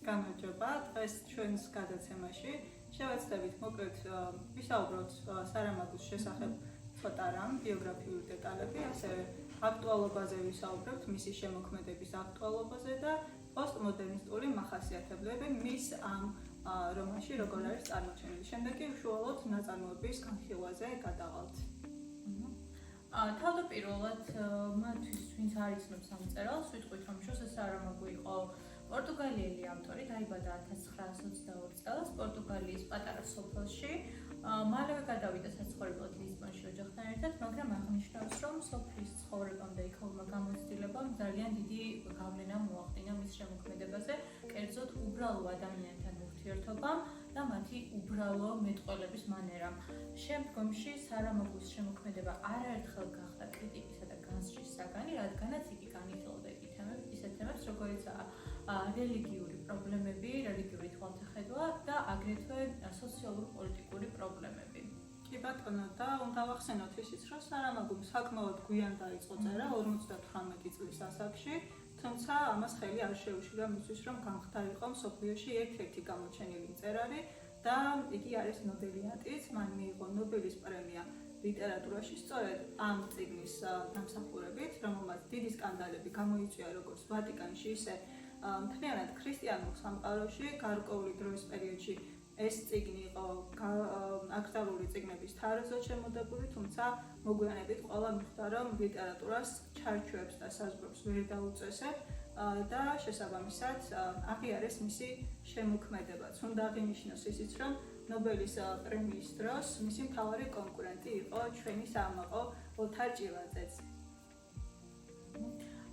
გამარჯობა. დღეს ჩვენს გადაცემაში შევეცდებით მოკლედ ვისაუბროთ სარამაგუს შესახებ ცოტა რამ, ბიოგრაფიული დეტალები, ასევე აქტუალობაზე ვისაუბრებთ, მისი შემოქმედების აქტუალობაზე და პოსტმოდერნისტული მახასიათებლები მის ამ რომანში როგორ არის წარმოჩენილი. შემდეგ კი უშუალოდ ნაწარმოების განხილვაზე გადავალთ. თავდაპირველად მათთვის, ვინც არ იცნობს ამ წერალს, ვიტყვით, რომ ჟოზე სარამაგუ იყო პორტუგალიელი ავტორი, დაიბადა 1922 წელს პორტუგალიის პატარა სოფელში. მალევე გადავიდა საცხოვრებლად ლისბონში ოჯახთან ერთად, მაგრამ აღნიშნავს, რომ სოფლის ცხოვრებამ და იქაურმა გამოცდილებამ ძალიან დიდი გავლენა მოახდინა მის შემოქმედებაზე, კერძოდ უბრალო ადამიანთან ურთიერთობამ და მათი უბრალო მეტყველების მანერამ. შემდგომში სარამაგუს შემოქმედება არაერთხელ გახდა კრიტიკისა და განსჯის საგანი, რადგანაც იგი განიხილავდა ისეთ თემებს, როგორიცაა რელიგიური პრობლემები, რელიგიური თვალთახედვა და აგრეთვე სოციალურ-პოლიტიკური პრობლემები. კი ბატონო, და უნდა ვახსენოთ ისიც, რომ სარამაგუმ საკმაოდ გვიან დაიწყო წერა 58 წლის ასაკში, თუმცა ამას ხელი არ შეუშლია მისთვის, რომ გამხდარიყო მსოფლიოში ერთ-ერთი გამოჩენილი მწერალი და იგი არის ნობელიანტიც, მან მიიღო ნობელის პრემია ლიტერატურაში სწორედ ამ წიგნის დამსახურებით, რომელმაც დიდი სკანდალები გამოიწვია როგორც ვატიკანში, ისე მთლიანად ქრისტიანულ სამყაროში. გარკვეული დროის პერიოდში ეს წიგნი იყო აქტუალური წიგნების თარაზოდ შემოდებული, თუმცა მოგვიანებით ყველა მიხვდა, რომ ლიტერატურას ჩარჩოებს და საზღვრებს ვერ დაუწესებ და შესაბამისად აღიარეს მისი შემოქმედებაც. უნდა აღინიშნოს ისიც, რომ ნობელის პრემიის დროს მისი მთავარი კონკურენტი იყო ჩვენი სამაყო ოთარ ჭილაძეც.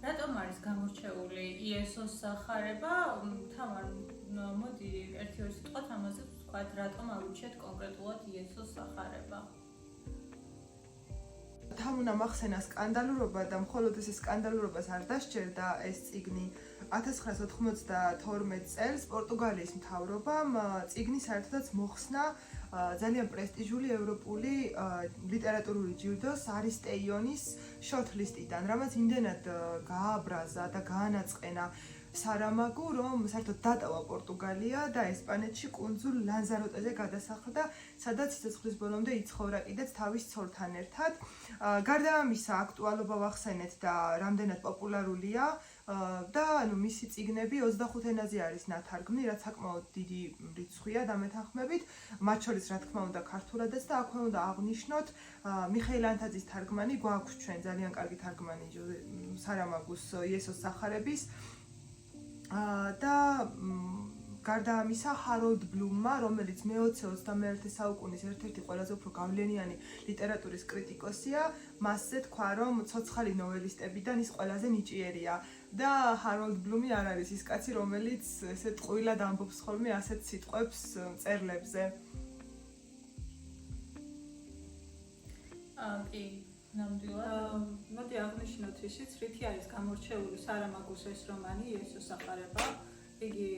რატომ არის გამორჩეული იესოს სახარება? თამარ, მოდი ერთი-ორი სიტყვით ამაზე ვთქვათ, რატომ აუჩიათ კონკრეტულად იესოს სახარება? თან უნდა მახსენა სკანდალურობა და მხოლოდ ეს სკანდალურობას არ დასჭერდა ეს წიგნი. 1992 წელს პორტუგალიის მთავრობამ წიგნი საერთოდაც მოხსნა ძალიან პრესტიჟული ევროპული ლიტერატურული ჯილდოს არისტეიონის შორტლისტიდან, რამაც იმდენად გააბრაზა და გაანაწყენა სარამაგუ, რომ საერთოდ დატოვა პორტუგალია და ესპანეთში კუნძულ ლანზაროტეზე გადასახლდა, სადაც სიცოცხლის ბოლომდე იცხოვრა კიდეც თავის ცოლთან ერთად. გარდა ამისა, აქტუალობა ვახსენეთ და რამდენად პოპულარულია და მისი წიგნები 25 ენაზე არის ნათარგმნი, რაც საკმაოდ დიდი რიცხვია დამეთანხმებით, მათ შორის რა თქმა უნდა ქართულადაც და აქვე უნდა აღვნიშნოთ მიხეილ ანთაძის თარგმანი, გვაქვს ჩვენ ძალიან კარგი თარგმანი სარამაგუს იესოს სახარების და გარდა ამისა ჰაროლდ ბლუმმა, რომელიც მე-20-21 საუკუნის ერთ-ერთი ყველაზე უფრო გავლენიანი ლიტერატურის კრიტიკოსია, მასზე თქვა, რომ ცოცხალი ნოველისტებიდან ის ყველაზე ნიჭიერია და ჰაროლდ ბლუმი არ არის ის კაცი, რომელიც ესე ტყუილად ამბობს ხოლმე ასეთ სიტყვებს მწერლებზე. კი, ნამდვილად. მოდი აღნიშნოთ ისიც, რითი არის გამორჩეული სარამაგუს ეს რომანი იესოს სახარება. იგი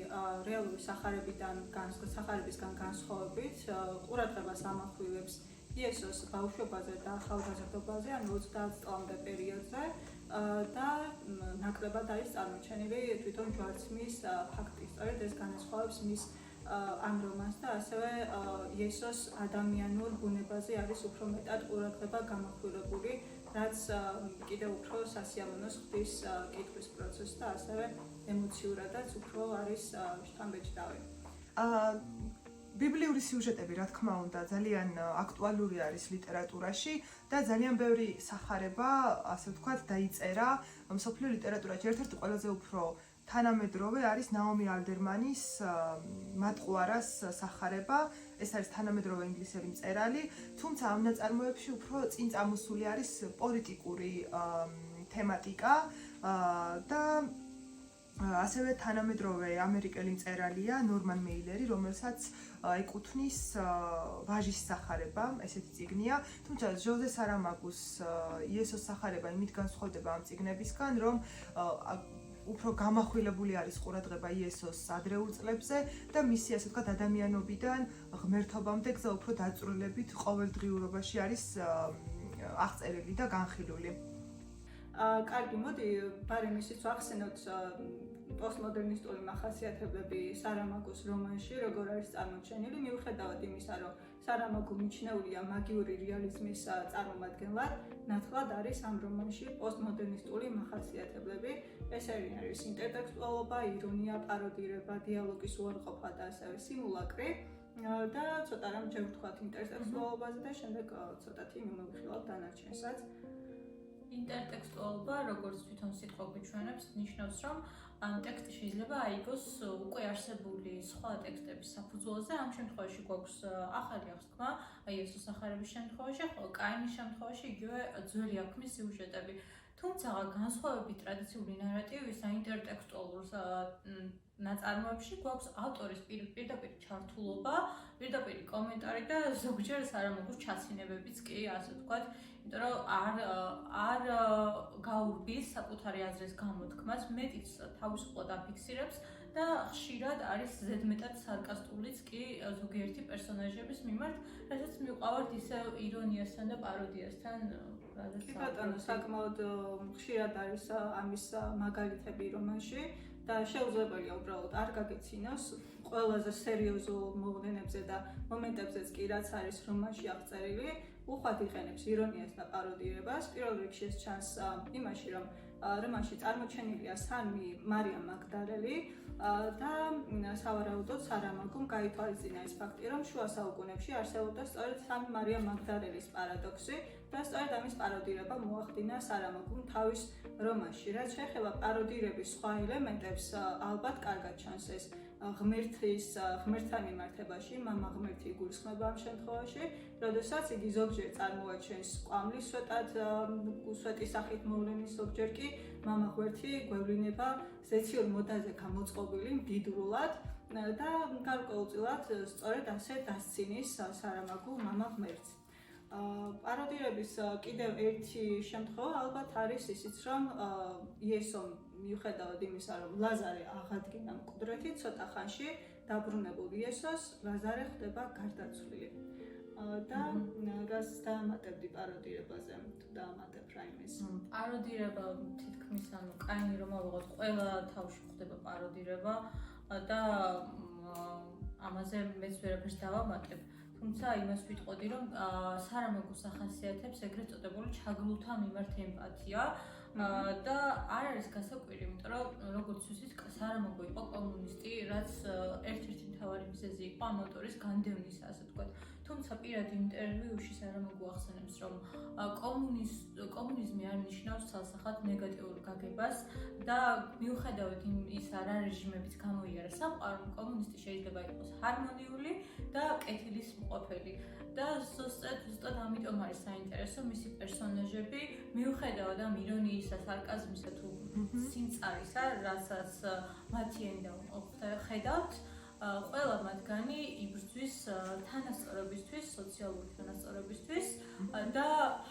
რეალური სახარებისგან განსხვავებით ყურადღებას ამახვილებს იესოს ბავშვობაზე და ახალგაზრდობაზე, ანუ 30 წლამდე პერიოდზე და ნაკლებად არის წარმოჩენილი თვითონ ჯვარცმის ფაქტი. სწორედ ეს განასხვავებს მის ამ რომანს და ასევე იესოს ადამიანურ ბუნებაზე არის უფრო მეტად ყურადღება გამახვილებული, რაც კიდევ უფრო სასიამოვნოს ხდის კითხვის პროცესს და ასევე ემოციურადაც უფრო არის შთამბეჭდავი. ბიბლიური სიუჟეტები, რა თქმა უნდა, ძალიან აქტუალური არის ლიტერატურაში და ძალიან ბევრი სახარება, ასე ვთქვათ, დაიწერა მსოფლიო ლიტერატურაში. ერთ-ერთი ყველაზე უფრო თანამედროვე არის ნაომი ალდერმანის მატყუარას სახარება. ეს არის თანამედროვე ინგლისელი მწერალი, თუმცა ამ ნაწარმოებში უფრო წინ წამოსული არის პოლიტიკური თემატიკა და ასევე თანამედროვე ამერიკელი მწერალია ნორმან მეილერი, რომელსაც ეკუთვნის ვაჟის სახარება, ესეთი წიგნია. თუმცა ჟოზე სარამაგუს იესოს სახარება იმით განსხვავდება ამ წიგნებისგან, რომ უფრო გამახვილებული არის ყურადღება იესოს ადრეულ წლებზე და მისი ასე ვთქვათ ადამიანობიდან ღმერთობამდე გზა უფრო დაწვრილებით ყოველდღიურობაში არის აღწერილი და განხილული. კარგი, მოდი ბარემ ისიც ვახსენოთ პოსტმოდერნისტული მახასიათებლები სარამაგოს რომანში როგორ არის წარმოჩენილი, მიუხედავად იმისა, რომ სარამაგო მიჩნეულია მაგიური რეალიზმის წარმომადგენლად, ნათლად არის ამ რომანში პოსტმოდერნისტული მახასიათებლები. ესენი არის ინტერტექსტუალობა, ირონია, პაროდირება, დიალოგის უარყოფა და ასევე სიმულაკრი. და ცოტა რამ ჯერ ვთქვათ ინტერტექსტუალობაზე და შემდეგ ცოტათი მიმოვიხილავთ დანარჩენსაც. ინტერტექსტუალობა, როგორც თვითონ სიტყვა გვიჩვენებს, ნიშნავს, რომ ტექსტი შეიძლება აიგოს უკვე არსებული სხვა ტექსტების საფუძველზე. ამ შემთხვევაში გვაქვს ახალი აღთქმა, იესოს სახარების შემთხვევაში, ხოლო კაინის შემთხვევაში იგივე ძველი აღთქმის სიუჟეტები. თუმცა განსხვავებით ტრადიციული ნარატივის ინტერტექსტუალურ ნაწარმოებში გვაქვს ავტორის პირდაპირ ჩართულობა, პირდაპირ კომენტარი და ზოგჯერ სარამაგოს ჩაცინებებიც კი, ასე ვთქვათ, იმიტომ რომ არ გაურბის საკუთარი აზრის გამოთქმას, მეტიც თავისუფლად აფიქსირებს და ხშირად არის ზედმეტად სარკასტულიც კი ზოგიერთი პერსონაჟების მიმართ, რასაც მივყავართ ისევ ირონიასთან და პაროდიასთან. კი ბატონო, საკმაოდ ხშირად არის ამის მაგალითები რომანში და შეუძლებელია უბრალოდ არ გაგეცინოს ყველაზე სერიოზულ მოვლენებზე და მომენტებზეც კი რაც არის რომანში აღწერილი, უხვად იყენებს ირონიას და პაროდირებას. პირველ რიგში ეს ჩანს იმაში, რომ რომანში წარმოჩენილია სამი მარიამ მაგდალელი და სავარაუდოდ სარამაგომ გაითვალისწინა ეს ფაქტი, რომ შუა საუკუნეებში არსებობდა სწორედ სამი მარიამ მაგდალელის პარადოქსი და სწორედ ამის პაროდირება მოახდინა სარამაგომ თავის რომანში. რაც შეეხება პაროდირების სხვა ელემენტებს, ალბათ კარგად ჩანს ეს ღმერთთან მიმართებაში, მამა ღმერთი იგულისხმება ამ შემთხვევაში, როდესაც იგი ზოგჯერ წარმოაჩენს კვამლის სვეტის სახით მოვლენის, ზოგჯერ კი მამა ღმერთი გვევლინება ზეციურ მოდაზე გამოწყობილი მდიდრულად და გარკვეულწილად სწორედ ასე დასცინის სარამაგო მამა ღმერთს. პაროდირების კიდევ ერთი შემთხვევა ალბათ არის ისიც, რომ იესომ მიუხედავად იმისა, რომ ლაზარე აღადგინა მკვდრეთი, ცოტა ხანში დაბრუნებულ იესოს ლაზარე ხდება გარდაცვლილი. და რას დაამატებდი პაროდირებაზე, თუ დაამატებ რაიმეს? პაროდირება თითქმის კაინი რომ ავიღოთ, ყველა თავში ხდება პაროდირება და ამაზე მეც ვერაფერს დავამატებ. თუმცა იმას ვიტყოდი, რომ სარამაგოს ახასიათებს ეგრეთ წოდებული ჩაგლუთა მიმართ ემპათია და არ არის გასაკვირი, იმიტომ რომ როგორც ვიცით, სარამაგო იყო კომუნისტი, რაც ერთ-ერთი მთავარი მიზეზი იყო ამ ავტორის განდევნის, ასე ვთქვათ. თუმცა პირად ინტერვიუში სარამაგო ახსენებს, რომ კომუნიზმი არ ნიშნავს ცალსახად ნეგატიურ გაგებას და მიუხედავად იმისა, რა რეჟიმებიც გამოიარა სამყარო, კომუნისტი შეიძლება იყოს ჰარმონიული და კეთილის მყოფელი. და ზუსტად ამიტომ არის საინტერესო მისი პერსონაჟები, მიუხედავად ამ ირონიისა, სარკაზმისა თუ სიმწარისა, რასაც მათი ენდა ხედავთ, ყველა მათგანი იბრძვის თანასწორობისთვის, სოციალური თანასწორობისთვის და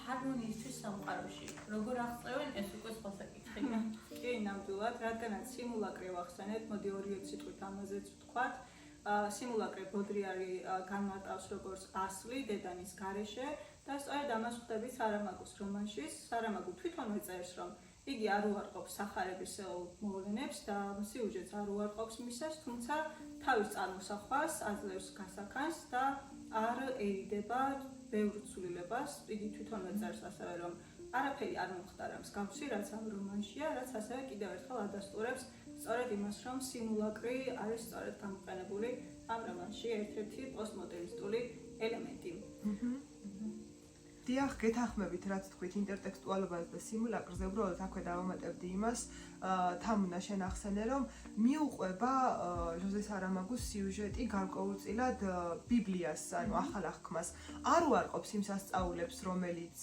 ჰარმონიისთვის სამყაროში. როგორ აღწევენ, ეს უკვე სხვა საკითხია. კი, ნამდვილად, რადგანაც სიმულაკრი ვახსენეთ, მოდი ორი სიტყვით ამაზეც ვთქვათ. სიმულაკრი ბოდრიარი განმარტავს როგორც ასლი დედანის გარეშე და სწორედ ამას ხვდებით სარამაგოს რომანში. სარამაგო თვითონვე წერს, რომ იგი არ უარყოფს სახარებისეულ მოვლენებს და სიუჟეტს არ უარყოფს მისას, თუმცა თავის წარმოსახვას აძლევს გასახანს და არ ერიდება ბევრ ცვლილებას. იგი თვითონვე წერს ასევე, რომ არაფერი არ მომხდარა მსგავსი, რაც ამ რომანშია, რაც ასევე კიდევ ერთხელ ადასტურებს სწორედ იმას, რომ სიმულაკრი არის სწორედ გამოყენებული ამ რომანში ერთ-ერთი პოსტმოდერნისტული ელემენტი. დიახ, გეთანხმებით, რაც თქვით ინტერტექსტუალობაზე და სიმულაკრზე, უბრალოდ აქვე დავამატებდი იმას, თამუნა შენ ახსენე, რომ მიუყვება ჟოზე სარამაგოს სიუჟეტი გარკვეულწილად ბიბლიას, ანუ ახალ აღთქმას. არ უარყოფს იმ სასწაულებს, რომელიც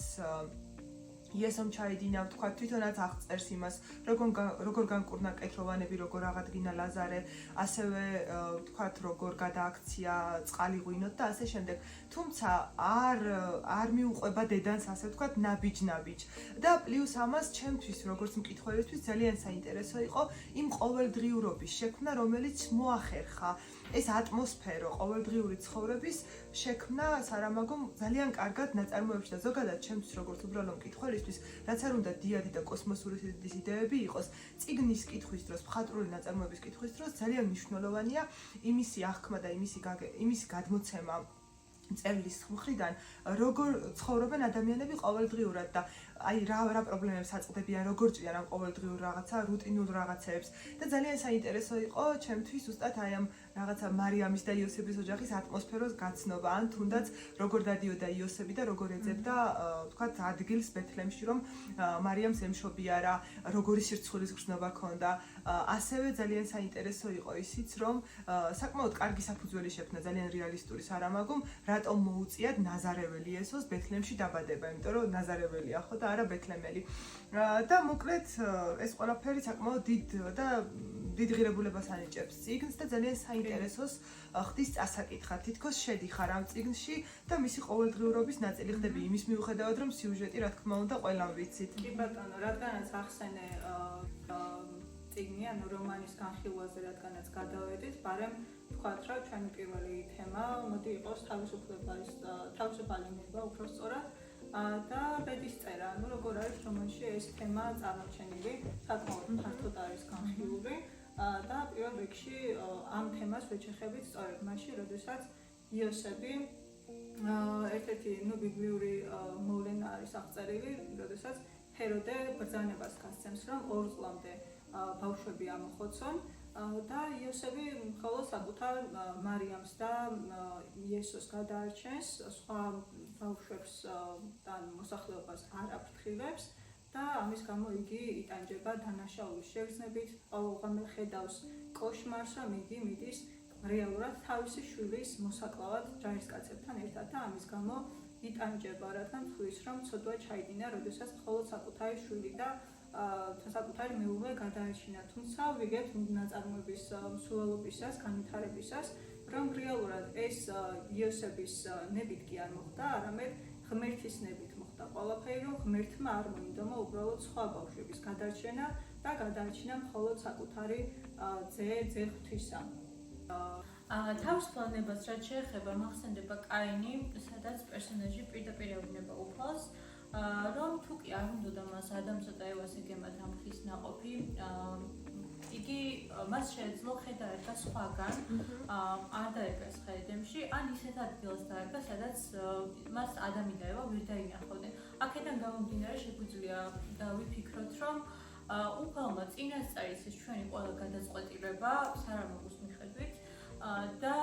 იესომ ჩაიდინა, ვთქვათ, თვითონაც აღწერს იმას, როგორ განკურნა კეთროვანები, როგორ აღადგინა ლაზარე, ასევე ვთქვათ, როგორ გადააქცია წყალი ღვინოთ და ასე შემდეგ. თუმცა არ მიუყვება დედანს, ასე ვთქვათ, ნაბიჯ-ნაბიჯ. და პლუს ამას ჩემთვის, როგორც მკითხველისთვის, ძალიან საინტერესო იყო იმ ყოველდღიურობის შექმნა, რომელიც მოახერხა. ეს ატმოსფერო ყოველდღიური ცხოვრების შექმნა სარამაგომ ძალიან კარგად ნაწარმოებში და ზოგადად ჩემთვის როგორც უბრალო მკითხველისთვის ჩვენთვის რაც არ უნდა დიადი და კოსმოსური სიდიდის იდეები იყოს, წიგნის კითხვის დროს, მხატვრული ნაწარმოების კითხვის დროს ძალიან მნიშვნელოვანია იმისი აღქმა და იმისი გადმოცემა წერლის მხრიდან, როგორ ცხოვრობენ ადამიანები ყოველდღიურად და აი რა პრობლემებს აწყდებიან, როგორ ჭრიან ამ ყოველდღიურ რაღაცა, რუტინულ რაღაცებს და ძალიან საინტერესო იყო ჩემთვის ზუსტად აი ამ რაღაცა მარიამის და იოსების ოჯახის ატმოსფეროს გაცნობა, ან თუნდაც როგორ დადიოდა იოსები და როგორ ეძებდა ვთქვათ ადგილს ბეთლემში, რომ მარიამს ემშობია რა, როგორი სირცხვილის გრძნობა ჰქონდა. ასევე ძალიან საინტერესო იყო ისიც, რომ საკმაოდ კარგი საფუძველი შექმნა ძალიან რეალისტური სარამაგომ, რატომ მოუწიათ ნაზარეველი იესოს ბეთლემში დაბადება, იმიტომ რომ ნაზარეველია ხო და არა ბეთლემელი. და მოკლედ ეს ყველაფერი საკმაოდ დიდ ღირებულებას ანიჭებს წიგნს და ძალიან საინტერესოს ხდის წასაკითხად. თითქოს შედიხარ ამ წიგნში და მისი ყოველდღიურობის ნაწილი ხდები იმის მიუხედავად, რომ სიუჟეტი რა თქმა უნდა ყველამ ვიცით. კი ბატონო, რადგანაც ახსენე წიგნი, ანუ რომანის განხილვაზე რადგანაც გადავედით, ბარემ ვთქვათ, რომ ჩვენი პირველი თემა მოდი იყოს თავისუფალი ნება, უბრალოდ და ბედისწერა, ანუ როგორ არის რომანში ეს თემა წარმოჩენილი, საკმაოდ ფართოდ არის განხილული და პირველ რიგში ამ თემას ვეჩეხებით სწორედ მაშინ, როდესაც იოსები ერთ-ერთი ბიბლიური მოვლენა არის აღწერილი, როდესაც ჰეროდე ბრძანებას გასცემს, რომ 2 წლამდე ბავშვები ამოხოცონ და იოსები მხოლოდ საკუთარ მარიამს და იესოს გადაარჩენს, სხვა ბავშვებს და მოსახლეობას არ აფრთხილებს და ამის გამო იგი იტანჯება დანაშაულის შეგრძნებით, ყოველგვარ ხედავს კოშმარს, რომ იგი მიდის რეალურად თავისი შვილის მოსაკლავად ჯარისკაცებთან ერთად და ამის გამო იტანჯება, რადგან თვლის, რომ ცოდვა ჩაიდინა, როდესაც მხოლოდ საკუთარი შვილი და საკუთარი მეუღლე გადაარჩინა. თუმცა ვიგებთ ნაწარმოების მსვლელობისას, განვითარებისას, რომ რეალურად ეს იოსების ნებით კი არ მოხდა, არამედ ღმერთის ნებით მოხდა ყველაფერი, რომ ღმერთმა არ მოინდომა უბრალოდ სხვა ბავშვების გადარჩენა და გადაარჩინა მხოლოდ საკუთარი ძე ღვთისა. თავისუფალ ნებას რაც შეეხება, მახსენდება კაინი, სადაც პერსონაჟი პირდაპირ ეუბნება უფალს, რომ თუ კი არ უნდოდა მას ადამსა და ევას ეგემათ ამ ხის ნაყოფი, იგი მას შეეძლო ხედა ერგა სხვაგან, არ დაერგას ხედემში, ან ისეთ ადგილას დაერგა, სადაც მას ადამი და ევა ვერ დაინახავდნენ. აქედან გამომდინარე შეგვიძლია დავიფიქროთ, რომ უფალმა წინასწარის ეს ჩვენი ყველა გადაწყვეტილება სარამაგოს მიხედვით და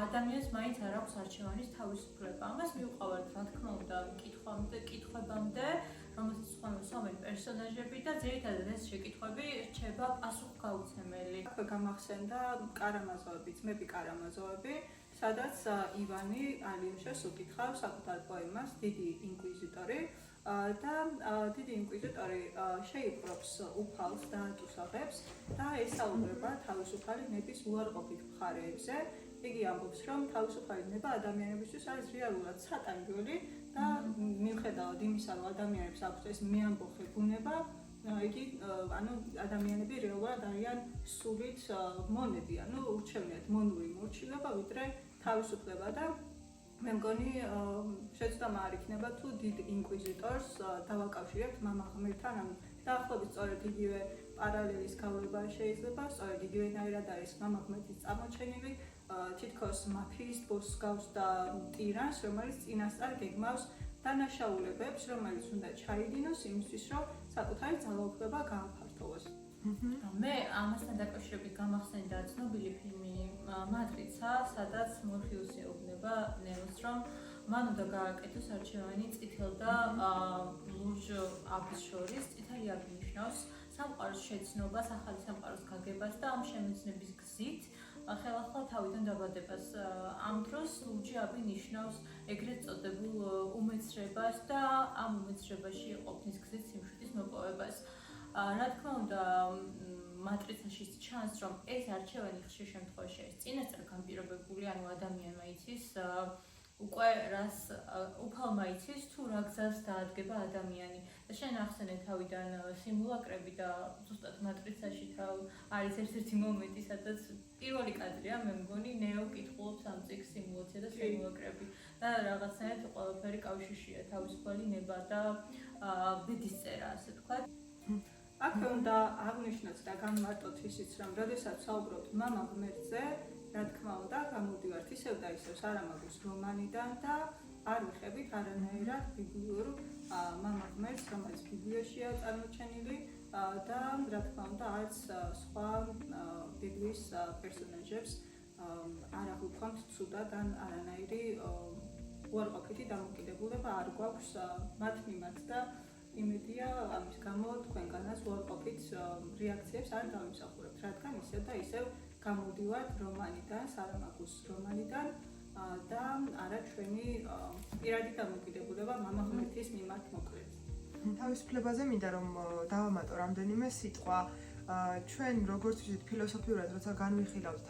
ადამიანს მაინც არ აქვს არჩევანის თავისუფლება. ამას მიუყავართ, რა თქმა უნდა, კითხვებამდე, რომელსაც სხვადასხვა პერსონაჟები და ძირითადად ეს შეკითხვები რჩება პასუხგაუცემელი. აქვე გამახსენდა კარამაზოვები, ძმები კარამაზოვები, სადაც ივანი ალიუშას უკითხავს საკუთარ პოემას დიდი ინკვიზიტორი და დიდი ინკვიზიტორი შეიპყრობს უფალს და ატუსაღებს და ესაუბრება თავისუფალი ნების უარყოფით მხარეებზე. იგი ამბობს, რომ თავისუფალი ნება ადამიანებისთვის არის რეალურად სატანჯველი და მიუხედავად იმისა, რომ ადამიანებს აქვს ეს მეამბოხე ბუნება, იგი ადამიანები რეალურად არიან სულით მონები, ურჩევნიათ მონური მორჩილება, ვიდრე თავისუფლება და მე მგონი შეცდომა არ იქნება თუ დიდ ინკვიზიტორს დავაკავშირებთ მამა ღმერთთან, დაახლოებით სწორედ იგივე პარალელის გავლება შეიძლება, სწორედ იგივენაირად არის მამა ღმერთის წარმოჩენილი, თითქოს მაფიის ბოსს გავს და ტირანს, რომელიც წინასწარ გეგმავს დანაშაულებებს, რომელიც უნდა ჩაიდინოს იმისთვის, რომ საკუთარი ძალაუფლება გააფართოვოს. მე ამასთან დაკავშირებით გამახსენდა ცნობილი ფილმი მატრიცა, სადაც მორფიუსი ეუბნება ნეოს, რომ მან უნდა გააკეთოს არჩევანი წითელ და ლურჯ აბის შორის. წითელი აბი ნიშნავს სამყაროს შეცნობას, ახალი სამყაროს გაგებას და ამ შემეცნების გზით ხელახლა თავიდან დაბადებას. ამ დროს ლურჯი აბი ნიშნავს ეგრეთ წოდებულ უმეცრებას და ამ უმეცრებაში ყოფნის გზით სიმშვიდის მოპოვებას. რა თქმა უნდა, მატრიცაში ჩანს, რომ ეს არჩევანი ხშირ შემთხვევაში არის წინასწარ განპირობებული, ანუ ადამიანმა იცის უკვე რას უფალმა იცის თუ რა გზას დაადგება ადამიანი. და შენ ახსენე თავიდან სიმულაკრები და ზუსტად მატრიცაში არის ერთ-ერთი მომენტი, სადაც პირველი კადრია, მე მგონი, ნეო კითხულობს ამ წიგნს სიმულაცია და სიმულაკრები. და რაღაცნაირად ყველაფერი კავშირშია თავისუფალი ნება და ბედის წერა, ასე ვთქვათ. აქ უნდა აღნიშნოთ და განმარტოთ ისიც, რომ როდესაც საუბრობთ მამა ღმერთზე, რა თქმა უნდა, გამოდივართ ისევ და ისევ სარამაგუს რომანიდან და არ ვიხებით არანაირად ბიბლიურ მამა ღმერთს, რომელიც ბიბლიაშია წარმოჩენილი და რა თქმა უნდა, არც სხვა ბიბლიის პერსონაჟებს არ აღვიქვამთ ცუდად ან არანაირი უარყოფითი დამოკიდებულება არ გვაქვს მათ მიმართ და იმედია ამის გამო თქვენგანაც უარყოფით რეაქციებს არ დავიმსახურებთ, რადგან ისევ და ისევ გამოდივართ რომანიდან, სარამაგუს რომანიდან და არა ჩვენი პირადი დამოკიდებულება მამა ღმერთის მიმართ მოკლედ. თავისუფლებაზე მინდა რომ დავამატო რამდენიმე სიტყვა. ჩვენ როგორც ვთქვით ფილოსოფიურად როცა განვიხილავთ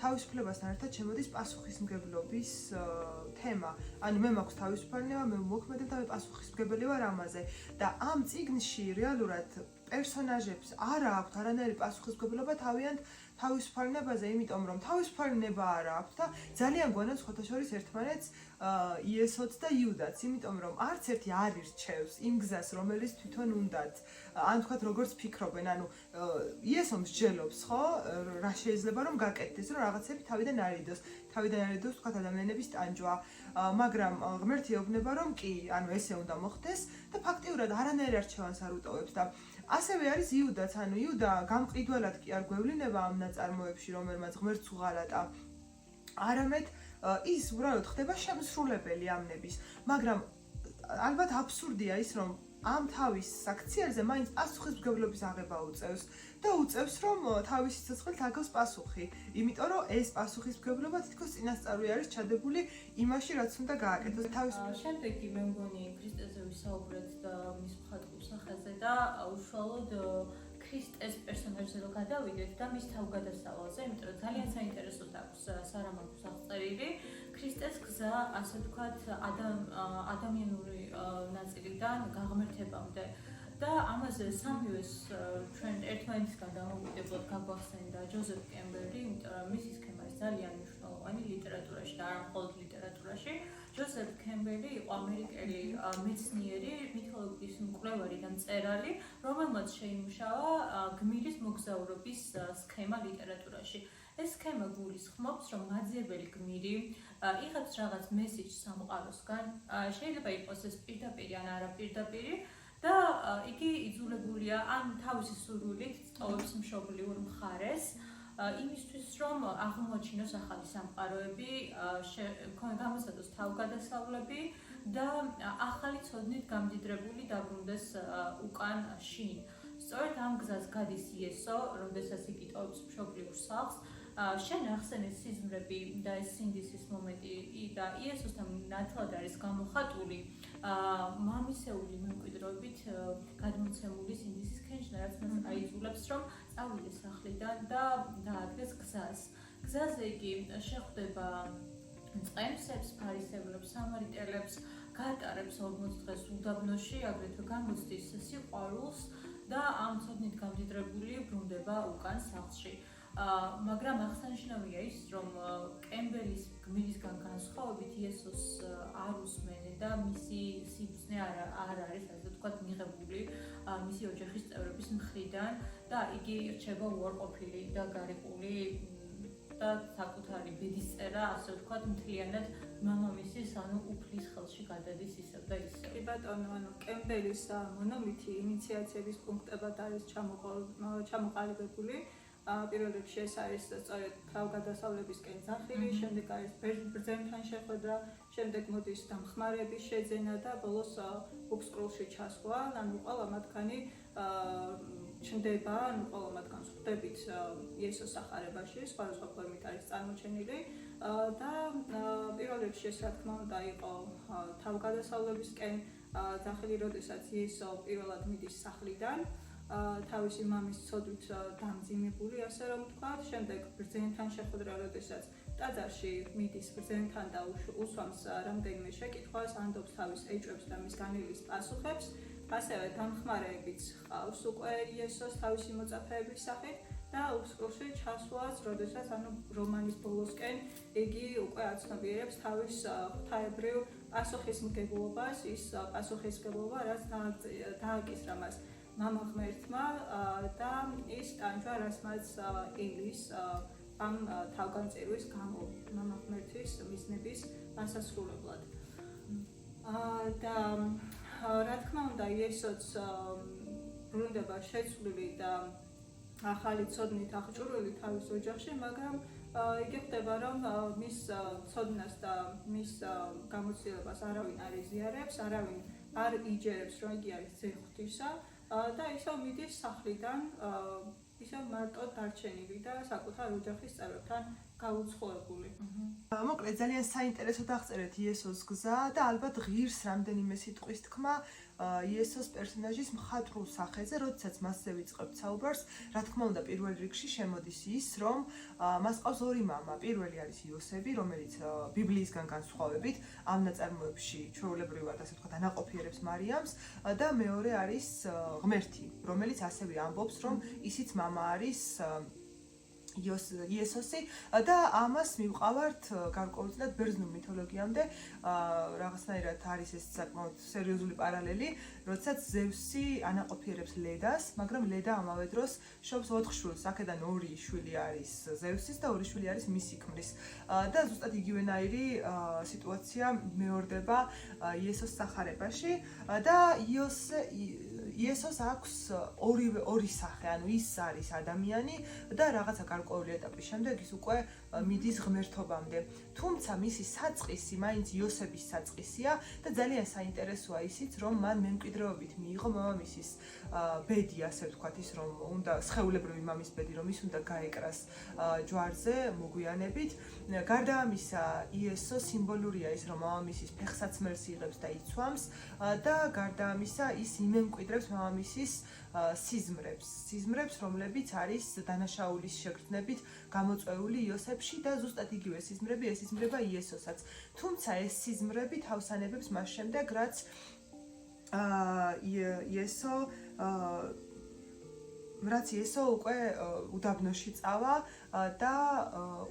თავისუფლებასთან ერთად შემოდის პასუხისმგებლობის თემა. ანუ მე მაქვს თავისუფლება, მე მოქმედებ და მე პასუხისმგებელი ვარ ამაზე. და ამ წიგნში რეალურად პერსონაჟებს არ აქვთ არანაირი პასუხისმგებლობა თავიანთ თავისუფალ ნებაზე, იმიტომ რომ თავისუფალი ნება არ აქვთ და ძალიან გვანაც ხოთა შორის ერთმანეთს იესოც და იუდაც, იმიტომ რომ არც ერთი არ ირჩევს იმ გზას, რომელიც თვითონ უნდათ. ან თქვათ როგორც ფიქრობენ, ანუ იესო მსჯელობს, ხო, რა შეიძლება რომ გაკეთდეს, რომ რაღაცები თავიდან არიდოს, თქვათ ადამიანების ტანჯვა, მაგრამ ღმერთი ეუბნება რომ კი, ანუ ესე უნდა მოხდეს და ფაქტიურად არანაირ არჩევანს არ უტოვებს და ასევე არის იუდაც, ანუ იუდა გამყიდველად კი არ გვევლინება ამ ნაწარმოებში, რომელმაც ღმერთს უღალატა. არამედ ის უბრალოდ ხდება შემსრულებელი ამ ნების, მაგრამ ალბათ აბსურდია ის, რომ ამ თავის საქციელზე მაინც პასუხისმგებლობის აღება უწევს და უწევს, რომ თავისი სიცხვილით აგავს პასუხი, იმიტომ რომ ეს პასუხისმგებლობა თითქოს წინასწარი არის ჩადებული იმაში, რაც უნდა გააკეთოს. შემდეგი მე მგონი ქრისტეზე ვისაუბრეთ და მის მხატვრულ სახეზე და უშუალოდ ქრისტეს პერსონაჟზე რო გადავიდეთ და მის თავგადასავალზე, იმიტომ რომ ძალიან საინტერესოდ აქვს სარამაგუს აღწერილი ქრისტეს გზა, ასე ვთქვათ, ადამიანური ნაწილიდან გაღმერთებამდე. და ამაზე სამივეს ჩვენ ერთმანეთისგან დამოუკიდებლად გაგვახსენდა ჯოზეფ კემბერლი, იმიტომ რომ მისი სქემა არის ძალიან მნიშვნელოვანი ლიტერატურაში და არა მხოლოდ ლიტერატურაში. ჯოზეფ კემბერლი იყო ამერიკელი მეცნიერი, მითოლოგიის მკვლევარი და მწერალი, რომელმაც შეიმუშავა გმირის მოგზაურობის სქემა ლიტერატურაში. ეს სქემა გულისხმობს, რომ მაძიებელი გმირი იღებს რაღაც მესიჯს სამყაროსგან, შეიძლება იყოს ეს პირდაპირი ან არაპირდაპირი და იგი იძულებულია ან თავისი სურვილით სწოვებს მშობლიურ მხარეს იმისთვის, რომ აღმოაჩინოს ახალი სამყაროები, გამოსცადოს თავგადასავლები და ახალი ცოდნით გამდიდრებული დაბრუნდეს უკან შინ. სწორედ ამ გზას გადის იესო, როდესაც იგი ტოვებს მშობლიურ სახლს. შენ ახსენე სიზმრები და ეს სინდისის მომენტი და იესოსთან ნათლად არის გამოხატული მამისეული მემკვიდრეობით გადმოცემული სინდისის ქენჭნა, რაც მას აიძულებს, რომ წავიდეს სახლიდან და დაადგეს გზას. გზაზე იგი შეხვდება მწყემსებს, ფარისევლებს, სამარიტელებს, გაატარებს 40 დღეს უდაბნოში, აგრეთვე გამოცდის სიყვარულს და ამ ცოდნით გამდიდრებული ბრუნდება უკან სახლში. მაგრამ აღსანიშნავია ის, რომ კემბელის გმირისგან განსხვავებით იესოს არ უსმენენ და მისი სიბრძნე არ არის, ასე ვთქვათ, მიღებული მისი ოჯახის წევრების მხრიდან და იგი რჩება უარყოფილი და გარიყული და საკუთარი ბედის წერა, ასე ვთქვათ, მთლიანად მამამისის, ანუ უფლის ხელში გადადის ისევ და ისევ. კი ბატონო, ანუ კემბელის მონოლითი ინიციაციების პუნქტებად არის ჩამოყალიბებული. პირველ რიგში ეს არის სწორედ თავგადასავლებისკენ ძახილი, შემდეგ არის ბრძენთან შეხვედრა, შემდეგ მოდის დამხმარეების შეძენა და ბოლოს უფსკრულში ჩასვლა, ანუ ყველა მათგანი ჩნდება, ანუ ყველა მათგანს ხვდებით იესოს სახარებაში, სხვადასხვა ფორმით არის წარმოჩენილი და პირველ რიგში ეს რა თქმა უნდა იყო თავგადასავლებისკენ ძახილი, როდესაც იესო პირველად მიდის სახლიდან თავისი მამის ცოდვით დამძიმებული, ასე რომ ვთქვათ, შემდეგ ბრძენთან შეხვედრა, როდესაც ტაძარში მიდის ბრძენთან და უსვამს რამდენიმე შეკითხვას, ანდობს თავის ეჭვებს და მის განილის პასუხებს, ასევე დამხმარეებიც ჰყავს უკვე იესოს თავისი მოწაფეების სახით და უსკოლში ჩასვლას, როდესაც ანუ რომანის ბოლოსკენ იგი უკვე აცნობიერებს თავის ღვთაებრივ პასუხისმგებლობას, ის პასუხისმგებლობა, რაც დააკისრა მას მამა ღმერთმა და ის ტანჯვა, რაც მას ელის ამ თავგანწირვის გამო მამა ღმერთის მიზნების ასასრულებლად. და რა თქმა უნდა, იესოც ბრუნდება შეცვლილი და ახალი ცოდნით აღჭურვილი თავის ოჯახში, მაგრამ იგი ხდება, რომ მის ცოდნას და მის გამოცდილებას არავინ არ იზიარებს, არავინ არ იჯერებს, რომ იგი არის ძე ღვთისა და ისევ მიდის სახლიდან, ისევ მარტო დარჩენილი და საკუთარ ოჯახის წევრებთან გაუცხოებული. მოკლედ ძალიან საინტერესო დაღწერეთ იესოს გზა და ალბათ ღირს რამდენიმე სიტყვის თქმა იესოს პერსონაჟის მხატვრულ სახეზე, როდესაც მასზე ვიწყებთ საუბარს, რა თქმა უნდა, პირველ რიგში შემოდის ის, რომ მას ყავს ორი მამა. პირველი არის იოსები, რომელიც ბიბლიისგან განსხვავებით ამ ნაწარმოებში ჩვეულებრივად, ასე ვთქვათ, ანაყოფიერებს მარიამს და მეორე არის ღმერთი, რომელიც ასევე ამბობს, რომ ისიც მამა არის იესოსი და ამას მივყავართ გარკვეულწილად ბერძნულ მითოლოგიამდე რაღაცნაირად არის ეს საკმაოდ სერიოზული პარალელი, როდესაც ზევსი ანაყოფიერებს ლედას, მაგრამ ლედა ამავე დროს შობს 4 შვილს, აქედან 2 შვილი არის ზევსის და 2 შვილი არის მისი ქმრის და ზუსტად იგივენაირი სიტუაცია მეორდება იესოს სახარებაში და იესოს აქვს ორი სახე, ანუ ის არის ადამიანი და რაღაცა გარკვეული ეტაპის შემდეგ ის უკვე მიდის ღმერთობამდე. თუმცა მისი საწყისი მაინც იოსების საწყისია და ძალიან საინტერესოა ისიც, რომ მან მემკვიდრეობით მიიღო მამამისის ბედი, ასე ვთქვათ, ის რომ უნდა სხეულებრივი მამის ბედი, რომ ის უნდა გაეკრას ჯვარზე მოგვიანებით. გარდა ამისა, იესო სიმბოლურია ის, რომ მამამისის ფეხსაცმელს იღებს და იცვამს და გარდა ამისა, ის იმემკვიდრებს მამამისის სიზმრებს, რომლებიც არის დანაშაულის შეგრძნებით გამოწვეული იოსებში და ზუსტად იგივე სიზმრები ესიზმრება იესოსაც. თუმცა ეს სიზმრები თავსანებებს მას შემდეგ, რაც იესო უკვე უდაბნოში წავა და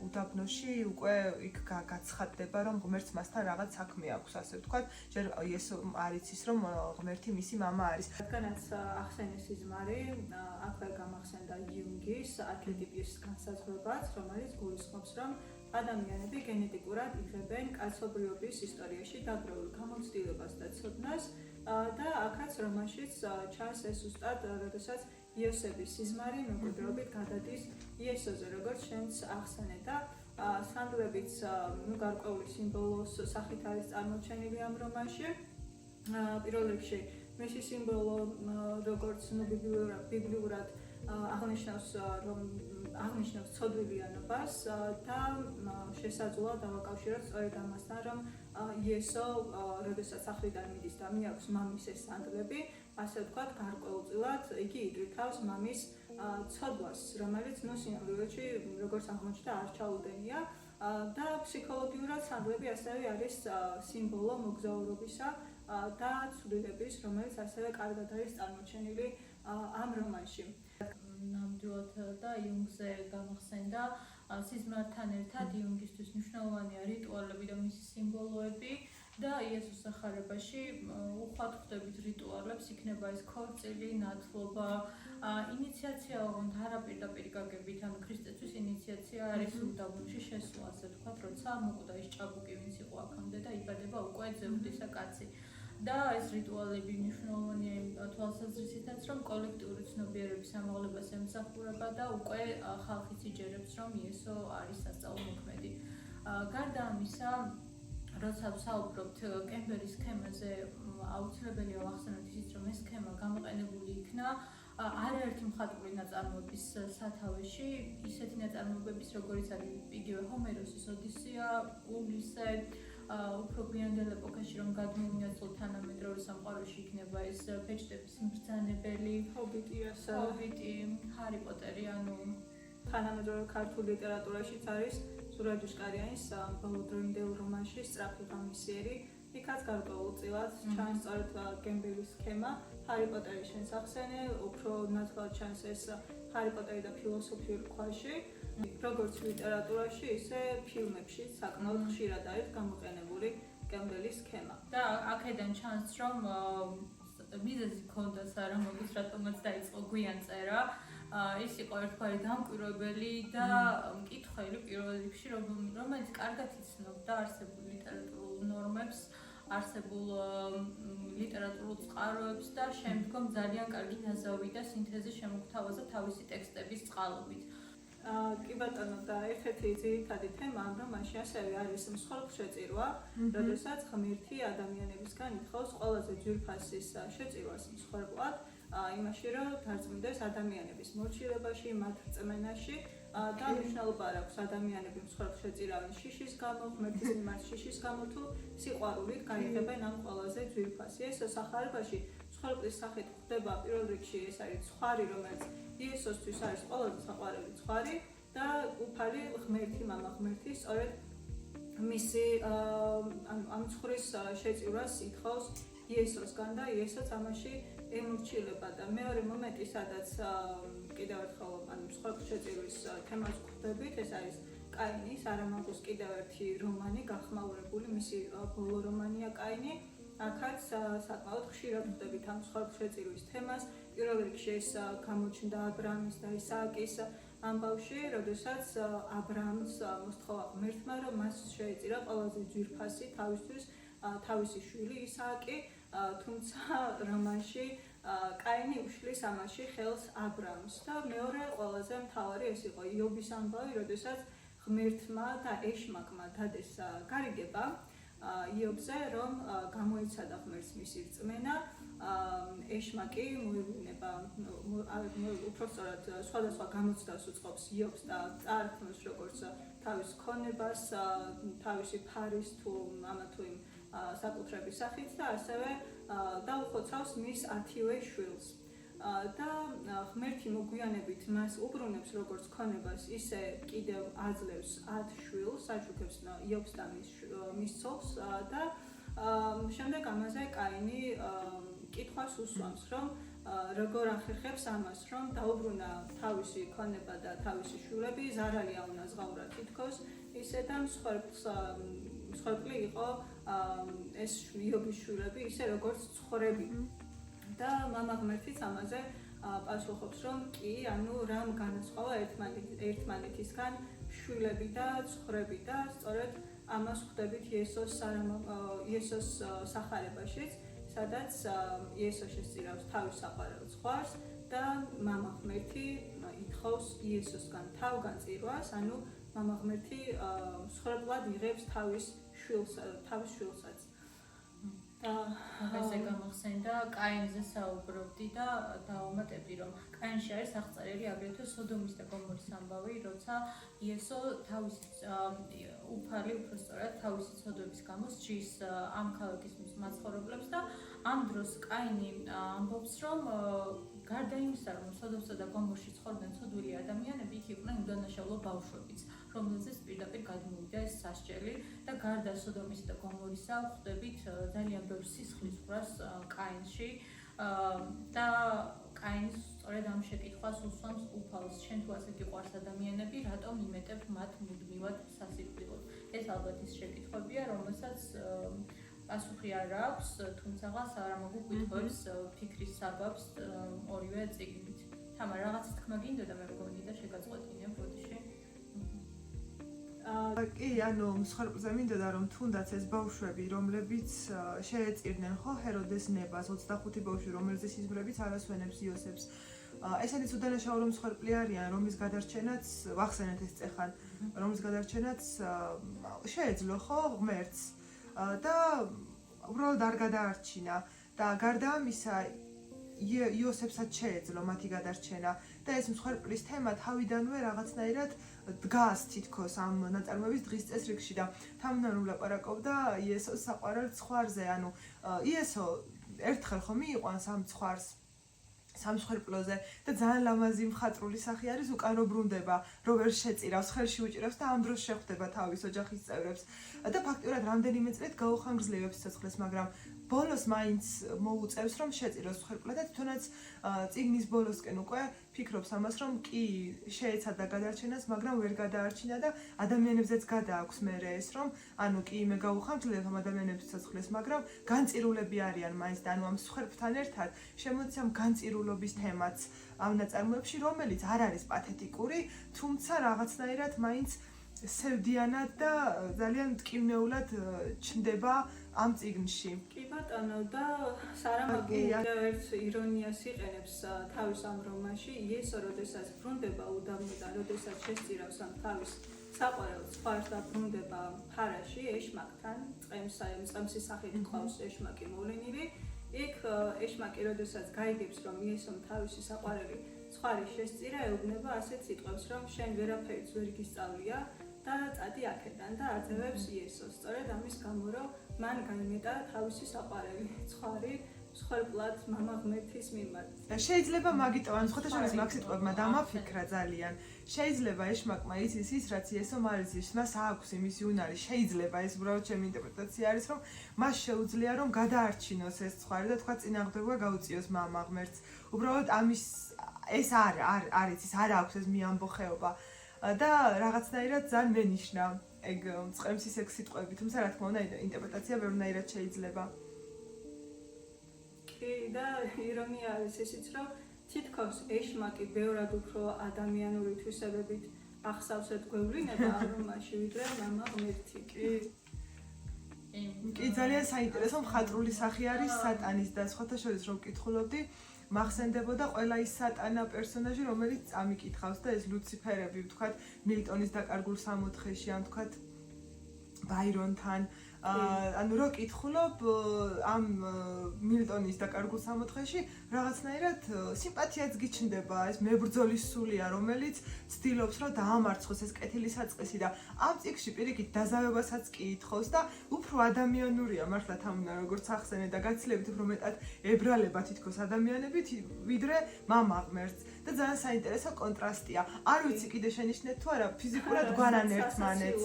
უდაბნოში უკვე იქ გაცხადდება, რომ ღმერთს მასთან რაღაც საქმე აქვს, ასე ვთქვათ. ჯერ იესო არ იცის, რომ ღმერთი მისი მამა არის. რადგანაც ახსენეს სიზმარი, აქვე გამახსენდა იუნგის არქეტიპის განსაზღვრებაც, რომელიც გულისხმობს, რომ ადამიანები გენეტიკურად იღებენ კაცობრიობის ისტორიაში დაგროვილ გამოცდილებას და ცოდნას და აქაც რომანშიც ჩანს ეს ზუსტად, როდესაც იოსების სიზმარი მემკვიდრეობით გადადის იესოზე, როგორც შენც ახსენე და სანდლებიც გარკვეული სიმბოლოს სახით არის წარმოჩენილი ამ რომანში. პირველ რიგში მისი სიმბოლო, როგორც ბიბლიურად აღნიშნავს, რომ აღნიშნავს ცოდვილიანობას და შესაძლოა დავაკავშიროთ სწორედ ამასთან, რომ იესო, როდესაც სახლიდან მიდის და მიაქვს მამის ეს სანდლები, ასე ვთქვათ, გარკვეულწილად იგი იკრითავს მამის ცოდვას, რომელიც სინამდვილეში, როგორც აღმოჩნდა, არ ჩაუდენია და ფსიქოლოგიურად სანდლები ასევე არის სიმბოლო მოგზაურობისა და ცვლილების, რომელიც ასევე კარგად არის წარმოჩენილი ამ რომანში. ნამდვილად და იუნგზე გამახსენდა სიზმართან ერთად იუნგისთვის მნიშვნელოვანია რიტუალები და მისი სიმბოლოები და იესოს სახარებაში უხვად ხვდებით რიტუალებს, იქნება ეს ქორწილი, ნათლობა, ინიციაცია, ოღონდ არა პირდაპირ გაგებით, ანუ ქრისტესთვის ინიციაცია არის უდაბნოში შესვლა, ასე ვთქვათ, როცა მოკვდა ის ჭაბუკი, ვინც იყო აქამდე და იბადება უკვე ძეუხისა კაცი. და ეს რიტუალები მნიშვნელოვანია იმ თვალსაზრისითაც, რომ კოლექტიური ცნობიერების ამაღლებას ემსახურება და უკვე ხალხიც იჯერებს, რომ იესო არის სასწაულ მოქმედი. გარდა ამისა, როცა ვსაუბრობთ კემბერის სქემაზე, აუცილებელია ვახსენოთ ისიც, რომ ეს სქემა გამოყენებული იქნა არაერთი მხატვრული ნაწარმოების სათავეში, ისეთი ნაწარმოებების, როგორიც არის იგივე ჰომეროსის ოდისეა, ულისე, უფრო გვიანდელ ეპოქაში რომ გადმოინაცვლოთ თანამედროვე სამყაროში იქნება ეს ბეჭდების მბრძანებელი, ჰობიტი, ჰარი პოტერი, ანუ თანამედროვე ქართულ ლიტერატურაშიც არის სურაჯიშკარიანის ბოლოდროინდელ რომანში სწრაფი ღამისიერი, იქაც გარკვეულწილად ჩანს სწორედ კემბერის სქემა, ჰარი პოტერი შენს ახსენე, უფრო ნათლად ჩანს ეს ჰარი პოტერი და ფილოსოფიური ქვაში, როგორც ლიტერატურაში, ისე ფილმებში საკმაოდ ხშირად არის გამოყენებული კემბელის სქემა. და აქედან ჩანს, რომ მიზეზი ჰქონდა სარამაგუს, რატომაც დაიწყო გვიან წერა. ის იყო ერთგვარი დამკვირვებელი და მკითხველი პირველ რიგში, რომელიც კარგად იცნობდა არსებულ ლიტერატურულ ნორმებს, არსებულ ლიტერატურულ წყაროებს და შემდგომ ძალიან კარგი ნაზავი და სინთეზი შემოგთავაზა თავისი ტექსტების წყალობით. კი ბატონო, და ერთ-ერთი ძირითადი თემა ამ რომანში ასევე არის მსხვერპლშეწირვა, როდესაც ღმერთი ადამიანებისგან ითხოვს ყველაზე ძვირფასის შეწირვას მსხვერპლად, იმაში, რომ დარწმუნდეს ადამიანების მორჩილებაში, მათ რწმენაში და მნიშვნელობა არ აქვს ადამიანები მსხვერპლშეწირავენ შიშის გამო, ღმერთის მიმართ შიშის გამო თუ სიყვარულით გაიღებენ ამ ყველაზე ძვირფასი. ეს სახარებაში მსხვერპლის სახით ხდება პირველ რიგში ეს არის ცხვარი, რომელიც იესოსთვის არის ყველაზე საყვარელი ცხვარი და უფალი ღმერთი, მამა ღმერთი, სწორედ მისი ამ ცხვრის შეწირვას ითხოვს იესოსგან და იესოც ამაში ემორჩილება. და მეორე მომენტი, სადაც კიდევ ერთხელ მსხვერპლშეწირვის თემას გვხვდებით, ეს არის კაინის, არამაგუს კიდევ ერთი რომანი, გახმაურებული, მისი ბოლო რომანია კაინი. აქაც საკმაოდ ხშირად ვხვდებით ამ მსხვერპლშეწირვის თემას. პირველ რიგში ეს გამოჩნდა აბრაამის და ისააკის ამბავში, როდესაც აბრაამს მოსთხოვა ღმერთმა, რომ მას შეეწირა ყველაზე ძვირფასი თავისთვის თავისი შვილი ისააკი, თუმცა რომანში კაინი უშლის ამაში ხელს აბრაამს. და მეორე ყველაზე მთავარი ეს იყო იობის ამბავი, როდესაც ღმერთმა და ეშმაკმა დადეს გარიგება იობზე, რომ გამოიცადა ღმერთს მისი რწმენა, ეშმაკი მოევლინება, უпростоრად სხვადასხვა გამოცდას უწყობს იობს და წაართმევს როგორც თავის ქონებას, თავისი ფარის თუ ამა თუ იმ საკუთრების სახით და ასევე დაუხოცავს მის 10-ვე შვილს. და ღმერთი მოგვიანებით მას უბრუნებს როგორც ქონებას, ისე კიდევ აძლევს 10 შვილს, აჩუქებს იობს და მის ცოლს და შემდეგ ამაზე კაინი კითხვას უსვამს, რომ როგორ ახერხებს ამას, რომ დაუბრუნა თავისი ქონება და თავისი შვილები, ზარალია უნაზღაურა თითქოს, ისე და მსხვერპლი იყო ეს იობის შვილები, ისე როგორც ცხვრები. და მამა ღმერთიც ამაზე პასუხობს, რომ კი, ანუ რამ განასხვავა ერთმანეთისგან შვილები და ცხვრები და სწორედ ამას ხვდებით იესოს სახარებაშიც, სადაც იესო შესწირავს თავის საყვარელ ცხვარს და მამა ღმერთი ითხოვს იესოსგან თავგანწირვას, ანუ მამა ღმერთი მსხვერპლად იღებს თავის შვილსაც. ესე გამახსენდა კაინზე საუბრობდი და დავამატებდი, რომ კაინში არის აღწერილი აგრეთვე სოდომის და გომორის ამბავი, როცა იესო თავისი უფალი უпростоრად თავისი ცოდვების გამო სჯის ამ ქალაქის მაცხოვრებლებს და ამ დროს კაინი ამბობს, რომ გარდა იმისა, რომ სოდომსა და გომორში ცხოვრობდნენ ცოდვილი ადამიანები, იქ იყვნენ უდანაშაულო ბავშვებიც, რომელზეც პირდაპირ გადმოვიდა ეს სასჯელი და გარდა სოდომისა და გომორისა ვხვდებით ძალიან ბევრ სისხლის ყრას კაინში და კაინი სწორედ ამ შეკითხვას უსვამს უფალს, შენ თუ ასეთი ყარს ადამიანები, რატომ იმეტებ მათ მუდმივად სასიკვდილოდ? ეს ალბათ ის შეკითხვებია, რომელსაც პასუხი არ აქვს, თუმცა სარამაგუ კითხვებს ფიქრის საბაბს ორივე წიგნით. თამარ, რაღაც თქმა გინდოდა მე მგონი და შეგაწყვეტინე ბოდიში. კი, ანუ მსხვერპლზე მინდოდა რომ თუნდაც ეს ბავშვები, რომლებიც შეეწირდნენ ხო ჰეროდეს ნებას, 25 ბავშვი, რომელზეც იზმრებიც არასვენებს იოსებს. ესენიც უდანაშაულო მსხვერპლი არიან, რომის გადარჩენაც ვახსენეთ ეს წეხან, რომის გადარჩენაც შეეძლო ხო ღმერთს და უბრალოდ არ გადაარჩინა და გარდა ამისა იოსებსაც შეეძლო მათი გადარჩენა და ეს მსხვერპლის თემა თავიდანვე რაღაცნაირად დგას თითქოს ამ ნაწარმოების დღის წესრიგში და თამნან ვლაპარაკობდა იესოს საყვარელ ცხვარზე, ანუ იესო ერთხელ ხომ მიიყვანს ამ ცხვარს სამსხვერპლოზე და ძალიან ლამაზი მხატვრული სახე არის, უკან ბრუნდება, რო ვერ შეწირავს, ხელში უჭირავს და ამ დროს შეხვდება თავის ოჯახის წევრებს და ფაქტიურად რამდენიმე წლით გაუხანგრძლივებს ცოცხლეს, მაგრამ ბოლოს მაინც მოუწევს რომ შეწიროს მსხვერპლად და თვითონაც წიგნის ბოლოსკენ უკვე ფიქრობს ამას რომ კი შეეცადა გადარჩენას, მაგრამ ვერ გადაარჩინა და ადამიანებზეც გადააქვს მერე ეს რომ ანუ კი მე გავუხამთლებ ამ ადამიანებს სიცოცხლეს, მაგრამ განწირულები არიან მაინც და ანუ ამ მსხვერპლთან ერთად შემოდის ამ განწირულობის თემაც ამ ნაწარმოებში, რომელიც არ არის პათეტიკური, თუმცა რაღაცნაირად მაინც სევდიანად და ძალიან მტკივნეულად ჩნდება ამ წიგნში. კი ბატონო და სარამაგო ერთ ირონიას იყენებს თავის ამ რომანში, იესო როდესაც ბრუნდება უდაბნოდან, როდესაც შესწირავს ამ თავის საყვარელ ცხვარს და ბრუნდება ფარაში ეშმაკთან, წყემსის სახით ყავს ეშმაკი მოვლენილი. იქ ეშმაკი როდესაც გაიგებს რომ იესომ თავისი საყვარელი ცხვარი შესწირა, ეუბნება ასეთ სიტყვებს რომ შენ ვერაფერიც ვერ გისწავლია და წადი აქედან და აძევებს იესოს. სწორედ ამის გამო რომ მან გაიმეტა თავისი საყვარელი ცხვარი მსხვერპლად მამა ღმერთის მიმართ. შეიძლება მაგიტო ან სხვათა შორის მაგ სიტყვებმა დამაფიქრა ძალიან. შეიძლება ეშმაკმა იცის ის რაც იესომ არ იცის, მას აქვს იმისი უნარი, შეიძლება ეს უბრალოდ ჩემი ინტერპრეტაცია არის რომ მას შეუძლია რომ გადაარჩინოს ეს ცხვარი და თქვა წინააღმდეგობა გაუწიოს მამა ღმერთს. უბრალოდ ამის ეს არის ის არ აქვს ეს მიამბოხეობა და რაღაცნაირად ძალიან მენიშნა ეგ წყემსის ეგ სიტყვები, თუმცა რა თქმა უნდა ინტერპრეტაცია ბევრნაირად შეიძლება. კი და ირონია არის ისიც რომ თითქოს ეშმაკი ბევრად უფრო ადამიანური თვისებებით ახსავს ერთ გვევლინება ამ რომანში ვიდრე მამა ღმერთი. კი ძალიან საინტერესო მხატვრული სახე არის სატანის და სხვათა შორის რომ ვკითხულობდი მახსენდებოდა ყველა ის სატანა პერსონაჟი რომელიც წამიკითხავს და ეს ლუციფერები ვთქვათ მილტონის დაკარგულ სამოთხეში ან ვთქვათ ბაირონთან ანუ რო კითხულობ ამ მილტონის დაკარგულ სამოთხეში რაღაცნაირად სიმპათიაც გიჩნდება ეს მებრძოლის სულია რომელიც ცდილობს რომ დაამარცხოს ეს კეთილი საწყისი და ამ წიგნში პირიქით დაზავებასაც კი ითხოვს და უფრო ადამიანურია მართლა თამუნა როგორც ახსენე და გაცილებით უფრო მეტად ებრალება თითქოს ადამიანები ვიდრე მამა ღმერთს და ძალიან საინტერესო კონტრასტია არ ვიცი კიდე შენიშნეთ თუ არა ფიზიკურად გვარან ერთმანეთს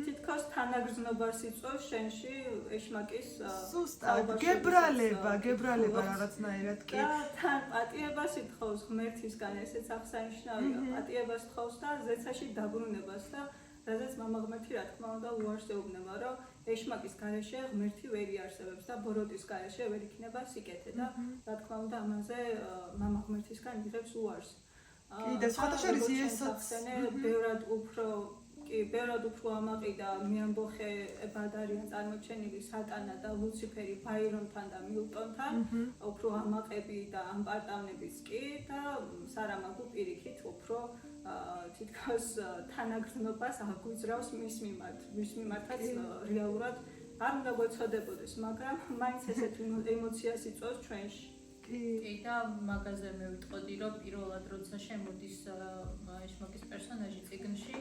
თითქოს თანაგრძნობას იწვევს შენში ეშმაკის ზუსტად გებრალება რაღაცნაირად კი და თან პატიებას ითხოვს ღმერთისგან ესეც აღსანიშნავია პატიებას თხოვს და ზეცაში დაბრუნებას და რადგან მამა ღმერთი რა თქმა უნდა უარს ეუბნება რომ ეშმაკის გარეშე ღმერთი ვერ იარსებებს და ბოროტის გარეშე ვერ იქნება სიკეთე და რა თქმა უნდა ამაზე მამა ღმერთისგან იღებს უარს. კი და სხვათა შორის იესოც ბევრად უფრო ამაყი და მიამბოხებად არიან წარმოჩენილი სატანა და ლუციფერი ბაირონთან და მილტონთან, უფრო ამაყები და ამპარტავნებიც კი და სარამაგო პირიქით უფრო თითქოს თანაგრძნობას აგვიძრავს მის მიმართაც რეალურად არ უნდა გვეცოდებოდეს, მაგრამ მაინც ესეთ ემოციას იწვევს ჩვენში. კი და მაგაზე მე ვიტყოდი რომ პირველად როცა შემოდის ეშმაკის პერსონაჟი წიგნში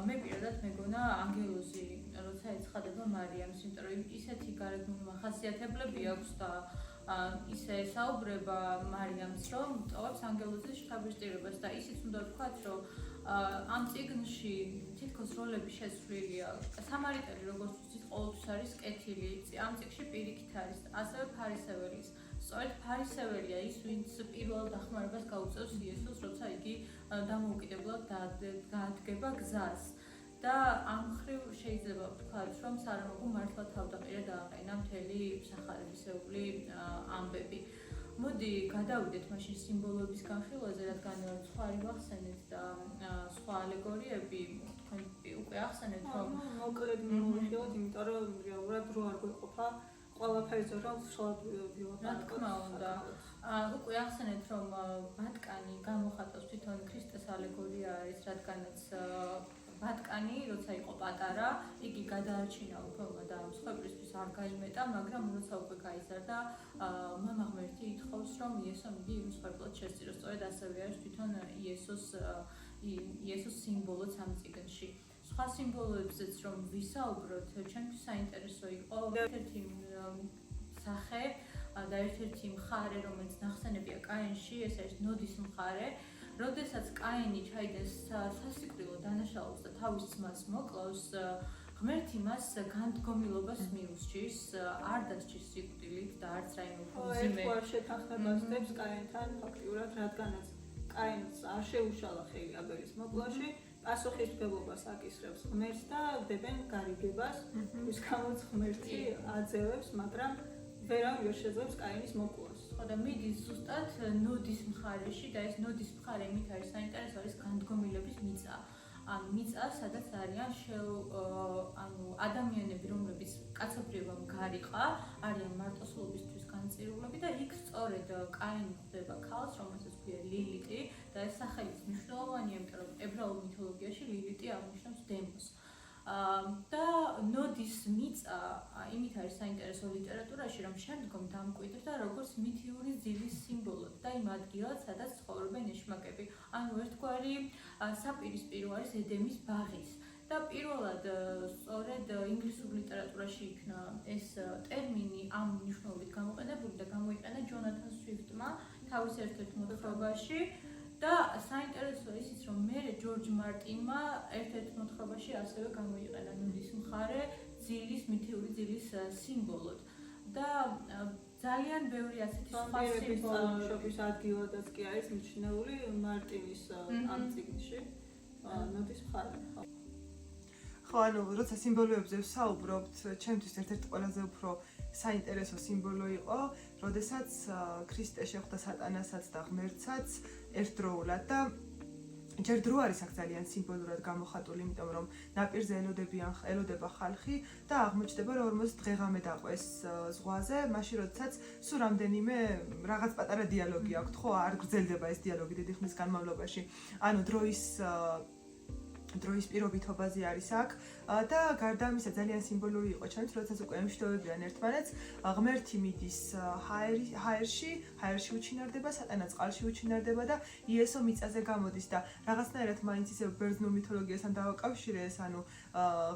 მე პირადად მეგონა ანგელოზი როცა ეცხადება მარიამს, იმიტომ რომ ისეთი გარეგნული მახასიათებლები აქვს და ისე საუბრება მარიამს რომ ტოვებს ანგელოზის შთაბეჭდილებას და ისიც უნდა ვთქვათ რომ ამ წიგნში თითქოს როლები შეცვლილია სამარიტელი როგორც ვთქვით ყოველთვის არის კეთილი ამ წიგნში პირიქით არის ასევე ფარისეველის სწორედ ფარისეველია ის ვინც პირველ დახმარებას გაუწევს იესოს როცა იგი დამოუკიდებლად გაადგება გზას და ამ მხრივ შეიძლება ვთქვათ რომ სარამაგო მართლა თავდაყირა დააყენა მთელი სახარებისეული ამბები. მოდი გადავიდეთ მაშინ სიმბოლოების განხილვაზე, რადგან ცხვარი ვახსენეთ და სხვა ალეგორიები თქვენ უკვე ახსენეთ რომ მოკლედ მოვიხილოთ, იმიტომ რომ რეალურად დრო არ გვეყოფა ყველაფერზე რომ შლად ვივალოთ. რა თქმა უნდა. უკვე ახსენეთ რომ ვატკანი გამოხატავს თვითონ ქრისტეს ალეგორია არის, რადგანაც ვატკანი როცა იყო პატარა, იგი გადაარჩინა უფალმა და მსხვერპლისთვის არ გაიმეტა, მაგრამ როცა უკვე გაიზარდა, მამა ღმერთი ითხოვს რომ იესომ იგი მსხვერპლად შესწიროს. სწორედ ასევე არის თვითონ იესოს სიმბოლოც ამ წიგნში. სხვა სიმბოლოებზეც რომ ვისაუბროთ, ჩემთვის საინტერესო იყო ერთ-ერთი სახე და ერთ-ერთი მხარე, რომელიც ნახსენებია კაინში, ეს არის ნოდის მხარე. როდესაც კაინი ჩაიდეს სასიკვდილო დანაშაულს და თავის ძმას მოკლავს, ღმერთი მას განდგომილობას მიუსჭის, არ დასჭის სიკვდილით და არც რაიმე უფრო მძიმე. ერთგვარ შეთანხმებას დებს კაინთან ფაქტიურად, რადგანაც კაინს არ შეუშალა ხელი აბელის მოკვლაში, პასუხისმგებლობას აკისრებს ღმერთს და დებენ გარიგებას, რის გამოც ღმერთი აძევებს, მაგრამ ვერავინ ვერ შეძლებს კაინის მოკვლას. ხო და მიდის ზუსტად ნოდის მხარეში და ეს ნოდის მხარე იმით არის საინტერესო, არის განდგომილების მიწა. ანუ მიწა, სადაც არიან ადამიანები, რომლებიც კაცობრიობამ გარიყა, არიან მარტოსულობისთვის განწირულები და იქ სწორედ კაინი ხდება ქალს, რომელსაც ქვია ლილიტი და ეს სახელიც მნიშვნელოვანია, იმიტომ რომ ებრაულ მითოლოგიაში ლილიტი აღნიშნავს დემონს. და ნოდის მიწა იმით არის საინტერესო ლიტერატურაში, რომ შემდგომ დამკვიდრდა როგორც მითიური ძილის სიმბოლოდ და იმ ადგილად, სადაც ცხოვრობენ ეშმაკები. ანუ ერთგვარი საპირისპირო არის ედემის ბაღის. და პირველად სწორედ ინგლისურ ლიტერატურაში იქნა ეს ტერმინი ამ მნიშვნელობით გამოყენებული და გამოიყენა ჯონათან სვიფტმა თავის ერთ-ერთ მოთხრობაში. და საინტერესოა ისიც, რომ მე ჯორჯ მარტინმა ერთ-ერთ მოთხრობაში ასევე გამოიყენა ნოდის მხარე ძილის, მითიური ძილის სიმბოლოდ. და ძალიან ბევრი ასეთი სხვა სიმბოლოების ადგილადაც კი არის მიჩნეული მარტინის ამ წიგნში ნოდის მხარე. ხო, ანუ როცა სიმბოლოებზე ვსაუბრობთ, ჩემთვის ერთ-ერთი ყველაზე უფრო საინტერესო სიმბოლო იყო, როდესაც ქრისტე შეხვდა სატანასაც და ღმერთსაც ერთდროულად და ჯერ დრო არის აქ ძალიან სიმბოლურად გამოხატული, იმიტომ რომ ნაპირზე ელოდება ხალხი და აღმოჩნდება, რომ 40 დღეღამე დაყვეს ზღვაზე, მაშინ როდესაც სულ რამდენიმე რაღაც პატარა დიალოგი აქვს, ხო, არ გრძელდება ეს დიალოგი დიდი ხნის განმავლობაში. ანუ დროის პირობითობაზე არის აქ და გარდა ამისა ძალიან სიმბოლური იყო ჩემთვის, როდესაც უკვე ემშვიდობებიან ერთმანეთს, ღმერთი მიდის ჰაერში უჩინარდება, სატანა წყალში უჩინარდება და იესო მიწაზე გამოდის და რაღაცნაირად მაინც ისევ ბერძნულ მითოლოგიასთან დავაკავშირე ეს, ანუ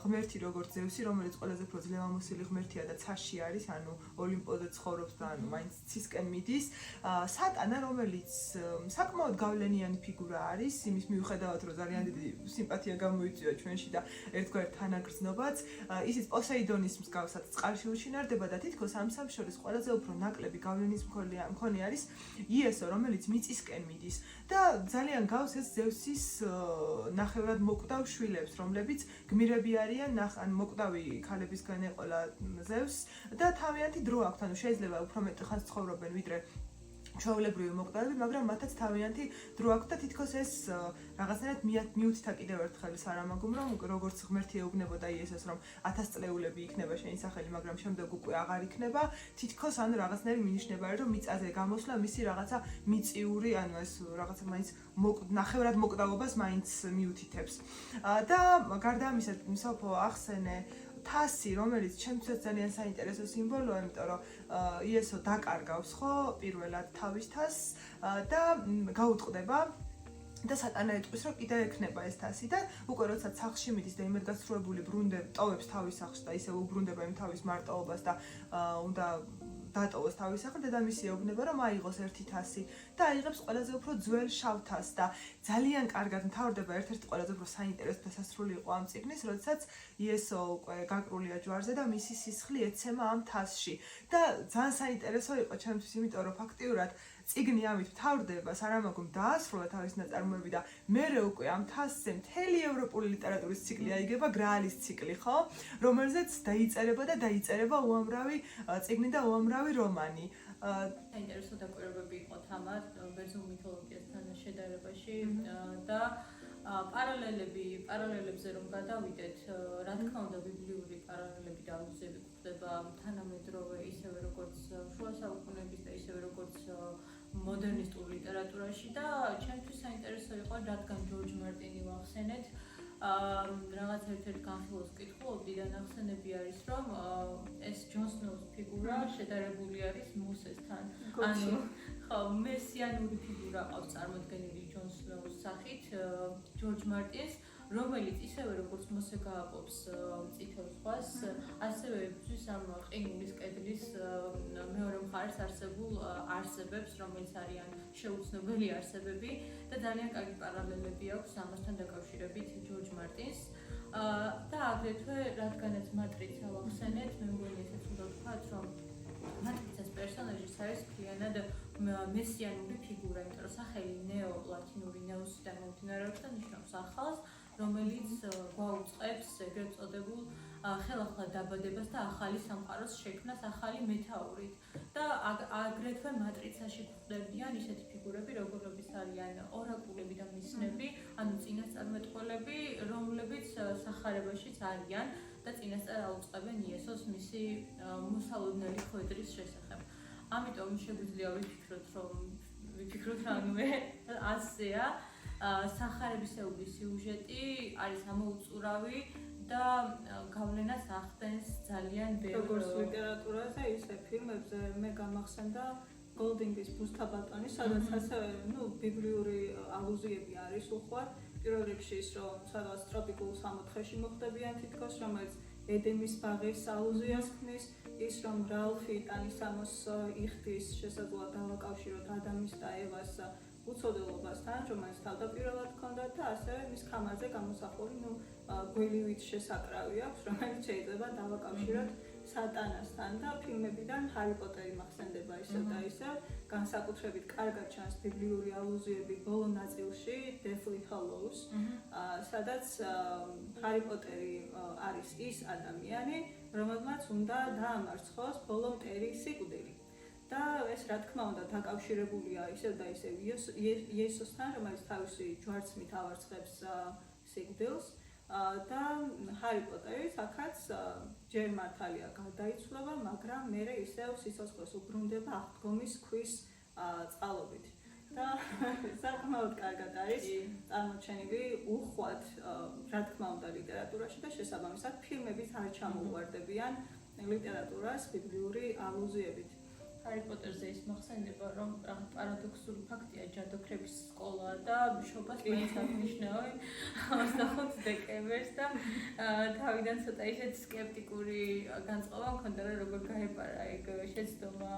ღმერთი როგორც ზევსი, რომელიც ყველაზე უფრო ძლევამოსილი ღმერთია და ცაში არის, ანუ ოლიმპოზე ცხოვრობს და ანუ მაინც ცისკენ მიდის, სატანა, რომელიც საკმაოდ გავლენიანი ფიგურა არის, იმის მიუხედავად, რომ ძალიან დიდი სიმპათია გამოიწვია ჩვენში და ერთგვარ თანაგრძნობაც, ისიც პოსეიდონის მსგავსად წყალში უჩინარდება და თითქოს ამ სამ შორის ყველაზე უფრო ნაკლები გავლენის მქონე არის იესო, რომელიც მიწისკენ მიდის და ძალიან გავს ეს ზევსის ნახევრად მოკვდავ შვილებს, რომლებიც გმირები არიან, ან მოკვდავი ქალებისგან ეყოლა ზევსს და თავიანთი დრო აქვთ, ანუ შეიძლება უფრო მეტ ხანს ცხოვრობენ ვიდრე ჩვეულებრივი მოკვდავები, მაგრამ მათაც თავიანთი დრო აქვთ და თითქოს ეს რაღაცნაირად მიუთითა კიდევ ერთხელ სარამაგომ, რომ როგორც ღმერთი ეუბნებოდა იესოს, რომ 1000 წლეულები იქნება შენი სახელი, მაგრამ შემდეგ უკვე აღარ იქნება, თითქოს ანუ რაღაცნაირი მინიშნება არის, რომ მიწაზე გამოსვლა მისი რაღაცა მიწიური, ანუ ეს რაღაცა მაინც ნახევრად მოკვდავობას მაინც მიუთითებს. და გარდა ამისა, მსოფო ახსენე თასი, რომელიც ჩემთვის ძალიან საინტერესო სიმბოლოა, იმიტომ რომ იესო დაკარგავს ხო პირველად თავის თასს და გაუტყდება და სატანა ეტყვის, რომ კიდე ექნება ეს თასი და უკვე როცა სახლში მიდის და იმედგაცრუებული ტოვებს თავის სახლში და ისევ უბრუნდება იმ თავის მარტოობას და უნდა დატოვოს თავის სახლი, დედამისი ეუბნება, რომ აიღოს ერთი თასი და აიღებს ყველაზე უფრო ძველ შავ თასს და ძალიან კარგად მთავრდება ერთ-ერთი ყველაზე უფრო საინტერესო და სასრული იყო ამ წიგნის, როდესაც იესო უკვე გაკრულია ჯვარზე და მისი სისხლი ეცემა ამ თასში და ძალიან საინტერესო იყო ჩემთვის, იმიტომ რომ ფაქტიურად წიგნი ამით მთავრდება, სარამაგომ დაასრულა თავის ნაწარმოები და მერე უკვე ამ თასზე მთელი ევროპული ლიტერატურის ციკლი აიგება, გრაალის ციკლი, ხო? რომელზეც დაიწერება უამრავი წიგნი და უამრავი რომანი. საინტერესო დაკვირვებები იყო თამარ ბერძნულ მითოლოგიასთან შედარებაში და პარალელებზე რომ გადავიდეთ, რა თქმა უნდა ბიბლიური პარალელები და ალუზიები გვხვდება თანამედროვე ისევე როგორც შუა საუკუნეების და ისევე როგორც მოდერნისტულ ლიტერატურაში და ჩემთვის საინტერესო იყო, რადგან ჯორჯ მარტინი ვახსენეთ, რაღაც ერთ-ერთ განხილვას ვკითხულობდი და ნახსენები არის, რომ ეს ჯონ სნოუს ფიგურა შედარებული არის მუსესთან. ანუ ხო, მესიანური ფიგურა ყავს წარმოდგენილი ჯონ სნოუს სახით ჯორჯ მარტინს, რომელიც ისევე როგორც მოსე გააპობს წითელ ზღვას, ასევე ებრძვის ამ ყინულის კედლის მეორე მხარეს არსებულ არსებებს, რომელიც არიან შეუცნობელი არსებები და ძალიან კარგი პარალელები აქვს ამასთან დაკავშირებით ჯორჯ მარტინს. და აგრეთვე რადგანაც მატრიცა ვახსენეთ, მე მგონი ესეც უნდა ვთქვათ, რომ მატრიცას პერსონაჟის არის მთლიანად მესიანური ფიგურა, იმიტომ რომ სახელი ნეო ლათინური ნეოსიდან მომდინარეობს და ნიშნავს ახალს, რომელიც გვაუწყებს ეგრეთ წოდებულ ხელახლა დაბადებას და ახალი სამყაროს შექმნას ახალი მეთაურით. და აგრეთვე მატრიცაში გვხვდებიან ისეთი ფიგურები, როგორებიც არიან ორაკულები და მისნები, ანუ წინასწარმეტყველები, რომლებიც სახარებაშიც არიან და წინასწარ აუწყებენ იესოს მისი მოსალოდნელი ხვედრის შესახებ. ამიტომ შეგვიძლია ვიფიქროთ, რომ ასეა სახარებისეული სიუჟეტი არის ამოუწურავი და გავლენას ახდენს ძალიან ბევრ როგორც ლიტერატურაზე, ისე ფილმებზე. მე გამახსენდა გოლდინგის ბუსთა ბატონი, სადაც ასევე ბიბლიური ალუზიები არის უხვად. პირველ რიგში ის, რომ სადღაც ტროპიკულ სამოთხეში მოხდებიან თითქოს, რომელიც ედემის ბაღის ალუზიას ქმნის, ის რომ რალფი ტანისამოს იხდის შესაძლოა დავაკავშიროთ ადამიანს და ევას უცოდებობასთან, რომელიც თავდაპირველად ჰქონდათ და ასევე მის ქამარზე გამოსახული გველივით შესაკრავი აქვს, რომელიც შეიძლება დავაკავშიროთ სატანასთან და ფილმებიდან ჰარი პოტერი მახსენდება ისევ და ისევ, განსაკუთრებით კარგად ჩანს ბიბლიური ალუზიები ბოლო ნაწილში, Deathly Hallows, სადაც ჰარი პოტერი არის ის ადამიანი, რომელმაც უნდა დაამარცხოს ბოლო მტერი სიკვდილი. და ეს რა თქმა უნდა დაკავშირებულია ისევ და ისევ იესოსთან, რომელიც თავისი ჯვარცმით ავარცხებს სიკვდილს და ჰარი პოტერიც აქაც ჯერ მართალია გარდაიცვლება, მაგრამ მერე ისევ სიცოცხლეს უბრუნდება აღდგომის ქვის წყალობით. და საკმაოდ კარგად არის წარმოჩენილი უხვად, რა თქმა უნდა, ლიტერატურაში და შესაბამისად ფილმებიც არ ჩამოუვარდებიან ლიტერატურას ბიბლიური ალუზიებით. ჰარი პოტერზე ის მოხსენდება, რომ რაღაც პარადოქსული ფაქტია, ჯადოქრების სკოლა და მშობას მაინც აღნიშნავენ 25 დეკემბერს და თავიდან ცოტა ისეთ სკეპტიკური განწყობა მქონდა, რომ როგორ გაეპარა ეგ შეცდომა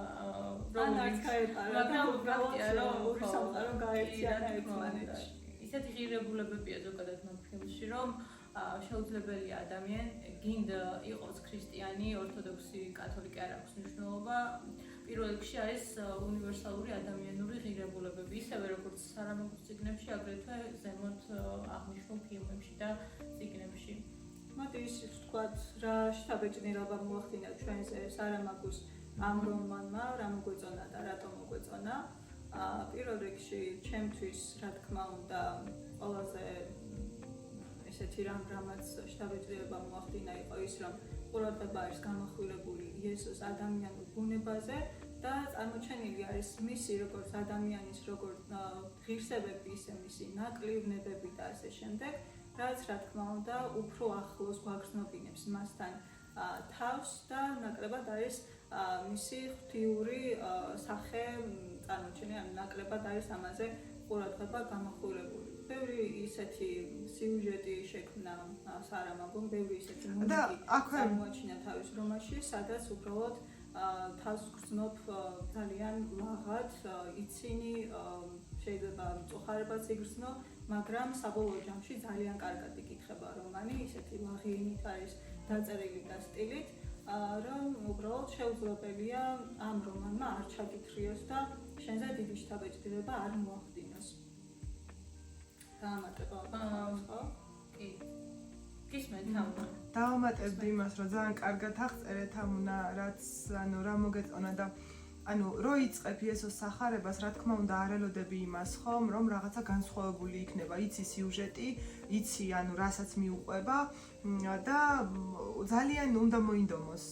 რომელიც გაეპარა, მაგრამ უბრალოდ სამყარო გაეციანა ერთმანეთში. ისეთი ღირებულებებია ზოგადად მაგ ფილმში, რომ შეუძლებელია ადამიანი გინდა იყოს ქრისტიანი, ორთოდოქსი, კათოლიკე არ აქვს მნიშვნელობა. პირველ რიგში არის უნივერსალური ადამიანური ღირებულებები, ისევე როგორც სარამაგოს წიგნებში, აგრეთვე ზემოთ აღნიშნულ ფილმებში და წიგნებში. მოდი ის ვთქვათ, რა შთაბეჭდილება მოახდინა ჩვენზე სარამაგოს ამ რომანმა, რა მოგვეწონა და რატომ მოგვეწონა. პირველ რიგში ჩემთვის, რა თქმა უნდა, ყველაზე ესეთი რამაც შთაბეჭდილება მოახდინა იყო ის, რომ ყურადღება არის გამახვილებული იესოს ადამიანურ ბუნებაზე და წარმოჩენილი არის მისი როგორც ადამიანის, როგორც ღირსებები, ისე მისი ნაკლივნებები და ასე შემდეგ, რაც რა თქმა უნდა უფრო ახლოს გვაგრძნობინებს მასთან თავს და ნაკლებად არის მისი ღვთიური სახე წარმოჩენილი, ანუ ნაკლებად არის ამაზე ყურადღება გამახვილებული. ბევრი ისეთი სიუჟეტი შექმნა სარამაგომ, ბევრი ისეთი მომენტი წარმოაჩინა თავის რომანში, სადაც უბრალოდ თავს გრძნობ ძალიან ლაღად, იცინი, შეიძლება მწუხარებაც იგრძნო, მაგრამ საბოლოო ჯამში ძალიან კარგად იკითხება რომანი, ისეთი ლაღიენით არის დაწერილი და სტილით, რომ უბრალოდ შეუძლებელია ამ რომანმა არ ჩაგითხრიოს და შენზე დიდი შთაბეჭდილება არ მოახდინოს. დავამატებდი იმას, რომ ძალიან კარგად აღწერეთ ამუნა, რაც რა მოგეწონა და რო იწყებ იესოს სახარებას, რა თქმა უნდა არ ელოდები იმას ხომ, რომ რაღაცა განსხვავებული იქნება, იცი სიუჟეტი, იცი რასაც მიუყვება და ძალიან უნდა მოინდომოს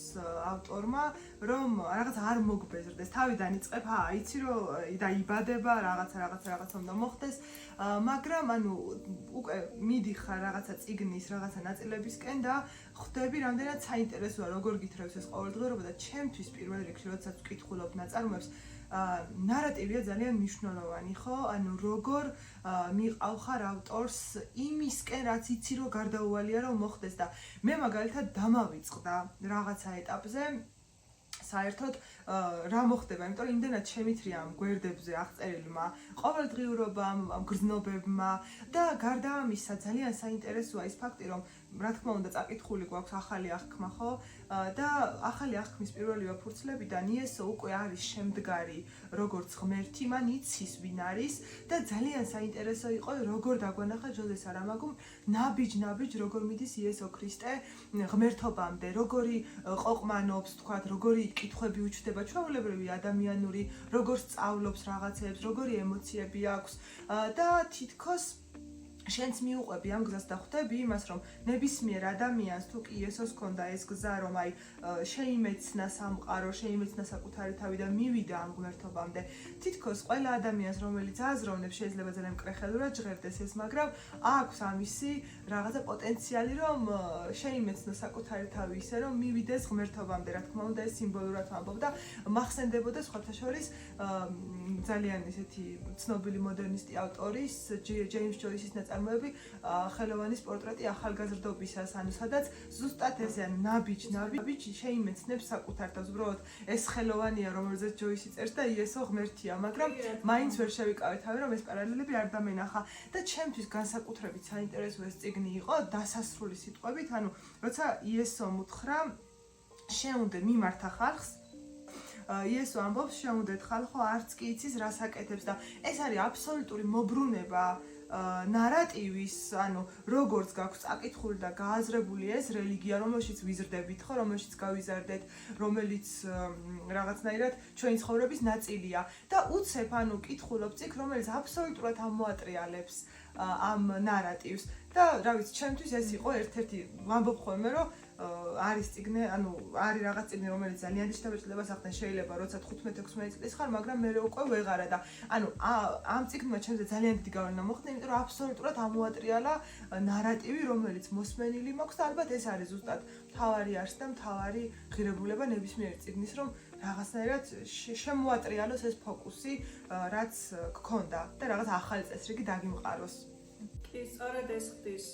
ავტორმა, რომ რაღაც არ მოგბეზრდეს. თავიდან იწყებ, იცი რომ დაიბადება, რაღაცა უნდა მოხდეს, მაგრამ უკვე მიდიხარ რაღაცა წიგნის, რაღაცა ნაწილებისკენ და ხვდები რამდენად საინტერესოა როგორ გითხრებს ეს ყოველდღიურობა და ჩემთვის პირველ რიგში როდესაც ვკითხულობ ნაწარმოებს ნარატივია ძალიან მნიშვნელოვანი, ხო? როგორ მიყავხარ ავტორს იმისკენ, რაც იცი რომ გარდაუვალია რომ მოხდეს და მე მაგალითად დამავიწყდა რაღაცა ეტაპზე საერთოდ რა მოხდება, იმიტომ რომ იმდენად შემithრია ამ გვერდებზე აღწერილმა ყოველდღიურობამ, ამ გრძნობებმა და გარდა ამისა ძალიან საინტერესოა ის ფაქტი, რომ რა თქმა უნდა წაკითხული გვაქვს ახალი აღქმა ხო და ახალი აღქმის პირველივე ფურცლებიდან იესო უკვე არის შემდგარი როგორც ღმერთი, მან იცის ვინ არის და ძალიან საინტერესო იყო როგორ დაგვანახა ჟოზე სარამაგომ ნაბიჯ როგორ მიდის იესო ქრისტე ღმერთობამდე, როგორი ყოყმანობს, თქვათ, როგორი კითხვები უჩნდება ჩვეულებრივი ადამიანური, როგორ სწავლობს რაღაცებს, როგორი ემოციები აქვს და თითქოს შენც მიუყვები ამ გზას და ხვდები იმას, რომ ნებისმიერ ადამიანს თუ კი იესოს ჰქონდა ეს გზა, რომ აი შეიმეცნა სამყარო, შეიმეცნა საკუთარი თავი და მივიდა ამ ღმერთობამდე. თითქოს ყველა ადამიანს, რომელიც აზროვნებს, შეიძლება ძალიან მკრეხელურად ჟღერდეს ეს, მაგრამ აქვს ამისი რაღაცა პოტენციალი, რომ შეიმეცნოს საკუთარი თავი ისე, რომ მივიდეს ღმერთობამდე. რა თქმა უნდა, ეს სიმბოლურად ვამბობ და მახსენდებოდა სხვათა შორის ძალიან ისეთი ცნობილი მოდერნისტი ავტორის ჯეიმს ჯოისის ნაწარმოები ხელოვანის პორტრეტი ახალგაზრდობისას, ანუ სადაც ზუსტად ესე ნაბიჯ შეიმეცნებს საკუთარ თავს. უბრალოდ ეს ხელოვანია, რომელზეც ჯოისი წერს და იესო ღმერთია, მაგრამ მაინც ვერ შევიკავე თავი, რომ ეს პარალელები არ დამენახა და ჩემთვის განსაკუთრებით საინტერესო ეს წიგნი იყო დასასრული სიტყვებით, ანუ როცა იესომ უთხრა შეუნდე მიმართა ხალხს იესო ამბობს შეუნდეთ ხალხო არც კი იცის რას აკეთებს და ეს არის აბსოლუტური მობრუნება ნარატივის, ანუ როგორც გაქვს წაკითხული და გააზრებული ეს რელიგია, რომელშიც ვიზრდებით, ხო, რომელშიც გავიზარდეთ, რომელიც რაღაცნაირად ჩვენი ცხოვრების ნაწილია და უცებ, ანუ კითხულობ წიგნ, რომელიც აბსოლუტურად ამოატრიალებს ამ ნარატივს და რა ვიცი, ჩემთვის ეს იყო ერთ-ერთი ვამბობ ხოლმე, რომ არის წიგნი, ანუ არის რაღაც წიგნი, რომელიც ძალიან დიდ შთაბეჭდილებას ახდენს, შეიძლება როცა 15-16 წლის ხარ, მაგრამ მე უკვე ვეღარა და ანუ ამ წიგნმა ჩემზე ძალიან დიდი გავლენა მოხდა, იმიტომ რომ აბსოლუტურად ამოატრიალა ნარატივი, რომელიც მოსმენილი მაქვს და ალბათ ეს არის ზუსტად მთავარი არსი და მთავარი ღირებულება ნებისმიერ წიგნის, რომ რაღაცნაირად შემოატრიალოს ეს ფოკუსი, რაც გქონდა და რაღაც ახალი წესრიგი დაგიმყაროს. კი, სწორედ ეს ხდის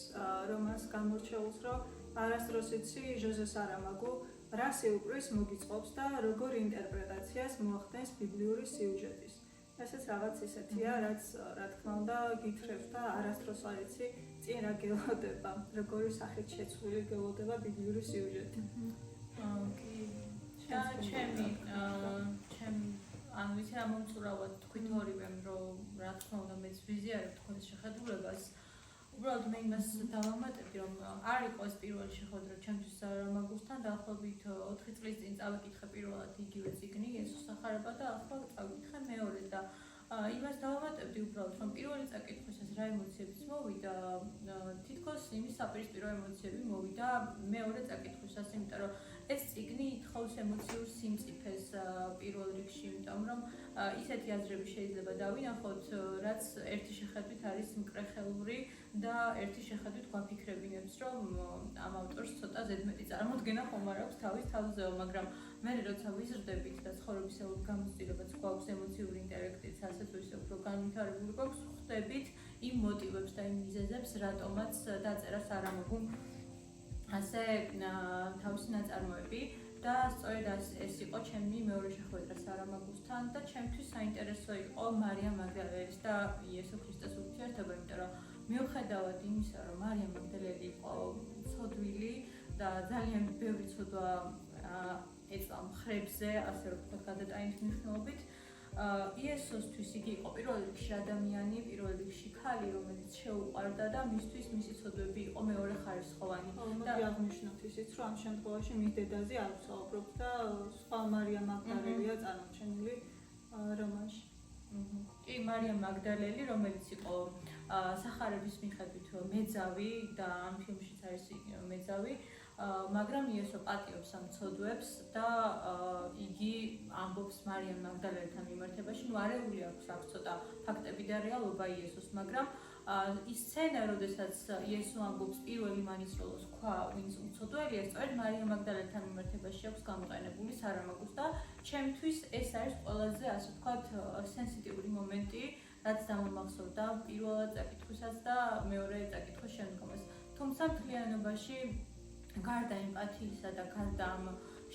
რომანს გამორჩეულს, რომ არასდროს იცი ჟოზე სარამაგო რა სიუკვრის მოგიწყობს და როგორ ინტერპრეტაციას მოახდენს ბიბლიური სიუჟეტის. ესეც რაღაც ისეთია, რაც რა თქმა უნდა გითხრებს და არასდროს არ იცი წინ რა გელოდება, როგორი სახით შეცვლილი გელოდება ბიბლიური სიუჟეტი. ჩემ ანუ იცი რა მომწურავად თქვით ორივემ, რომ რა თქმა უნდა მეც ვიზიარებ თქვენს შეხედულებას. უბრალოდ მე იმას დავამატებდი, რომ არ იყო ეს პირველი შეხვედრა ჩემთვის სარამაგოსთან, დაახლოებით 4 წლის წინ წავიკითხე პირველად იგივე წიგნი იესოს სახარება და ახლა წავიკითხე მეორე და იმას დავამატებდი უბრალოდ, რომ პირველი წაკითხვისას რა ემოციებიც მოვიდა, თითქოს იმის საპირისპირო ემოციები მოვიდა მეორე წაკითხვისას, იმიტომ რომ ეს წიგნი ითხოვს ემოციურ სიმწიფეს პირველ რიგში, იმიტომ რომ ისეთი აზრები შეიძლება დავინახოთ, რაც ერთი შეხედვით არის მკრეხელური და ერთი შეხედვით გვაფიქრებინებს, რომ ამ ავტორს ცოტა ზედმეტი წარმოდგენა ხომ არ აქვს თავის თავზეო, მაგრამ მე როცა ვიზრდებით და ცხოვრებისეულ გამოცდილებაც გვაქვს ემოციური ინტელექტიც, ასე თუ ისე უფრო განვითარებული გვაქვს, ხვდებით იმ მოტივებს და იმ მიზეზებს, რატომაც დაწერა სარამაგომ ასე თავისი ნაწარმოები და სწორედ ეს იყო ჩემი მეორე შეხვედრა სარამაგოსთან და ჩემთვის საინტერესო იყო მარიამ მაგდალელის და იესო ქრისტეს ურთიერთობა, იმიტომ რომ მიუხედავად იმისა, რომ მარიამ მაგდალელი იყო ცოდვილი და ძალიან ბევრი ცოდვა ეწვა მხრებზე, ასე რომ ვთქვათ, გადატანით მნიშვნელობით, იესოსთვის იგი იყო პირველ რიგში ადამიანი, პირველ რიგში ქალი, რომელიც შეუყვარდა და მისთვის მისი ცოდვები იყო მეორე ხარისხოვანი. და აღნიშნოთ ისიც, რომ ამ შემთხვევაში მის დედაზე არ ვსაუბრობთ და სხვა მარიამ მაგდალელია წარმოჩენილი რომანში. კი, მარიამ მაგდალელი, რომელიც იყო სახარების მიხედვით მეძავი და ამ ფილმშიც არის მეძავი, მაგრამ იესო პატიობს ამ ცოდვებს და იგი ამბობს მარიამ მაგდალელთან მიმართებაში, ნუ არეული აქვს ცოტა ფაქტები და რეალობა იესოს, მაგრამ ის სცენა, როდესაც იესო ამბობს პირველი მანის როლოს ქვა, ვინც უცოდველია, სწორედ მარიამ მაგდალელთან მიმართებაში აქვს გამოყენებული სარამაგოს და ჩემთვის ეს არის ყველაზე, ასე ვთქვათ, სენსიტიური მომენტი, რაც დამამახსოვრდა პირველად წაკითხვისაც და მეორე წაკითხვის შემდგომაც. თუმცა მთლიანობაში გარდა ემპათიისა და გარდა ამ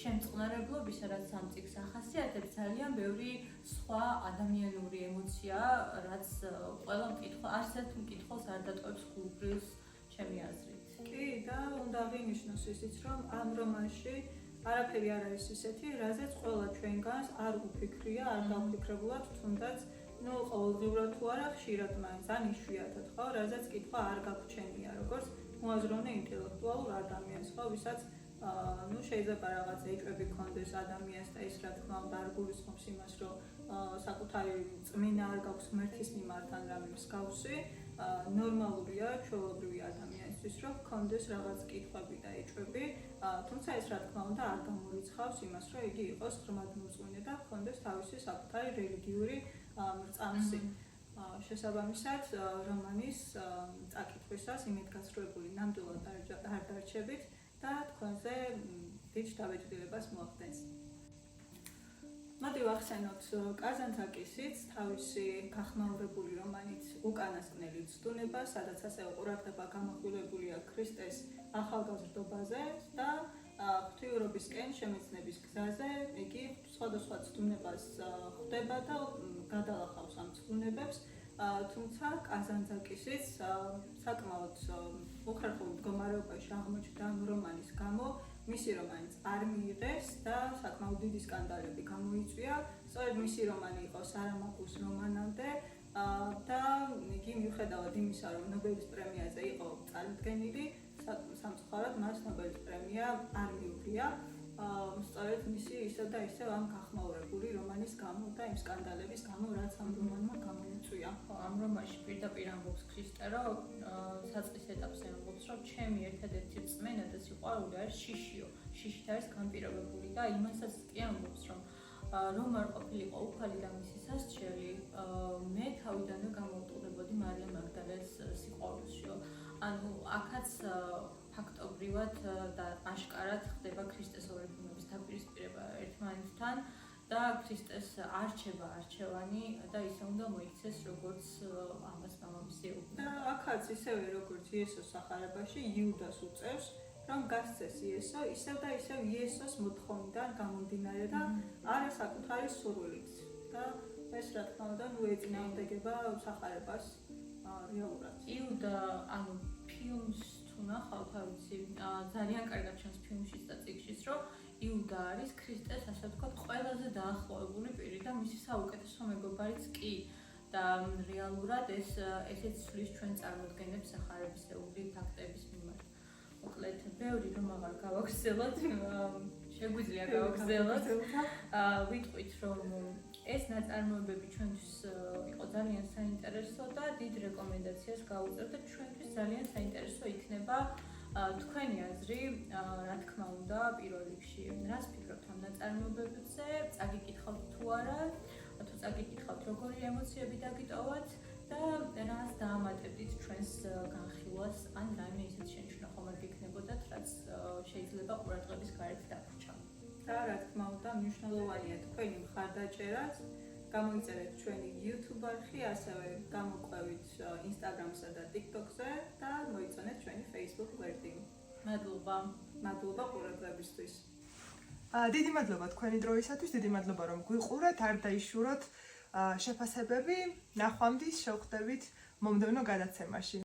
შემწყნარებლობისა, რაც ამ წიგნს ახასიათებს, ძალიან ბევრი სხვა ადამიანური ემოცია, რაც ყველა არც ერთ მკითხველს არ დატოვებს გულგრილს, ჩემი აზრით. კი და უნდა აღინიშნოს ისიც, რომ ამ რომანში არაფერი არ არის ისეთი, რაზეც ყველა ჩვენგანს არ უფიქრია, არ გავფიქრებულად თუნდაც ყოველდღიურად თუ არა ხშირად მაინც ან იშვიათად ხო, რაზეც კითხვა არ გაგვჩენია, როგორც მოაზროვნე ინტელექტუალურ ადამიანს, ხო, ვისაც შეიძლება რაღაც ეჭვები გქონდეს ადამიანს და ის რა თქმა უნდა არ გულისხმობს იმას, რომ საკუთარი წმინდა არ გაქვს ღმერთის მიმართ ან რამე მსგავსი, ნორმალურია ჩვეულებრივი ადამიანისთვის, რომ გქონდეს რაღაც კითხვები და ეჭვები, თუმცა ეს რა თქმა უნდა არ გამორიცხავს იმას, რომ იგი იყოს ღრმადმორწმუნე და გქონდეს თავისი საკუთარი რელიგიური მრწამსი. შესაბამისად, რომანის წაკითხვისას იმედგაცრუებული ნამდვილად არ დარჩებით და თქვენზე დიდ დაბეჭდილებას მოახდენს. მოდი ვახსენოთ კაზანძაკისიც თავისი გახმაურებული რომანით უკანასკნელი ცდუნება, სადაც ასევე ყურადღება გამახვილებულია ქრისტეს ახალგაზრდობაზე და ღვთიურობისკენ შემეცნების გზაზე იგი სხვადასხვა ცდუნებას ხვდება და გადალახავს ამ ცდუნებებს, თუმცა კაზანძაკისიც საკმაოდ უხერხულ მდგომარეობაში აღმოჩნდა ამ რომანის გამო, მისი რომანიც არ მიიღეს და საკმაოდ დიდი სკანდალები გამოიწვია. სწორედ მისი რომანი იყო სარამაგუს რომანამდე და იგი მიუხედავად იმისა, რომ ნობელის პრემიაზე იყო წარდგენილი, სამწუხაროდ მას ნობელის პრემია არ მიუღია. სწორედ მისი ისევ და ისევ ამ გახმაურებული რომანის გამო და იმ სკანდალების გამო, რაც ამ რომანმა გამოიწვია. ამ რომანში პირდაპირ ამბობს ქრისტე, რომ საწყის ეტაპზე ამბობს, რომ ჩემი ერთადერთი რწმენა და სიყვარული არის შიშიო. შიშით არის განპირობებული და იმასაც კი ამბობს, რომ არ ყოფილიყო უფალი და მისი სასჯელი, მე თავიდანვე გამოვტყუდებოდი მარიამ მაგდალეს სიყვარულშიო. ანუ აქაც ფაქტობრივად და აშკარად ხდება ქრისტეს ორებუნების დაპირისპირება ერთმანეთთან და ქრისტეს არჩება არჩევანი და ისე უნდა მოიქცეს, როგორც ამას მამამისი ეუბნება. და აქაც ისევე როგორც იესოს სახარებაში იუდას უწევს, რომ გასცეს იესო, ისევ და ისევ იესოს მოთხოვნიდან გამომდინარე და არა საკუთარი სურვილით. და ეს რა თქმა უნდა ეწინააღმდეგება სახარებას რეალურად. იუდა, ანუ ფილმს თუ ნახავთ, არ ვიცი, ძალიან კარგად ჩანს ფილმშიც და წიგნშიც, რომ იუდა არის ქრისტეს, ასე ვთქვათ, ყველაზე დაახლოებული პირი და მისი საუკეთესო მეგობარიც კი. და რეალურად ესეც ცვლის ჩვენ წარმოდგენებს სახარებისეული ფაქტების მიმართ. მოკლედ, ბევრი რომ აღარ გავაგრძელოთ, შეგვიძლია გავაგრძელოთ. ვიტყვით, რომ ეს ნაწარმოებები ჩვენთვის იყო ძალიან საინტერესო და დიდ რეკომენდაციას გავუწევთ და ჩვენთვის ძალიან საინტერესო იქნება თქვენი აზრი, რა თქმა უნდა, პირველ რიგში, რას ფიქრობთ ამ ნაწარმოებებზე, წაგიკითხავთ თუ არა, თუ წაგიკითხავთ, როგორი ემოციები დაგიტოვათ და რას დაამატებდით ჩვენს განხილვას, ან რაიმე ისეთ შენიშვნა ხომ არ გექნებოდათ, რაც შეიძლება ყურადღების გარეთ დაგვრჩა. და რა თქმა უნდა, მნიშვნელოვანია თქვენი მხარდაჭერაც, გამოიწერეთ ჩვენი YouTube არხი, ასევე გამოყვებით Instagram-სა და TikTok-ზე და მოიწონეთ ჩვენი Facebook გვერდი. მადლობა ყურადღებისთვის. დიდი მადლობა თქვენი დროისათვის, დიდი მადლობა რომ გვიყურეთ, არ დაიშუროთ შეფასებები, ნახვამდის შევხვდებით მომდევნო გადაცემაში.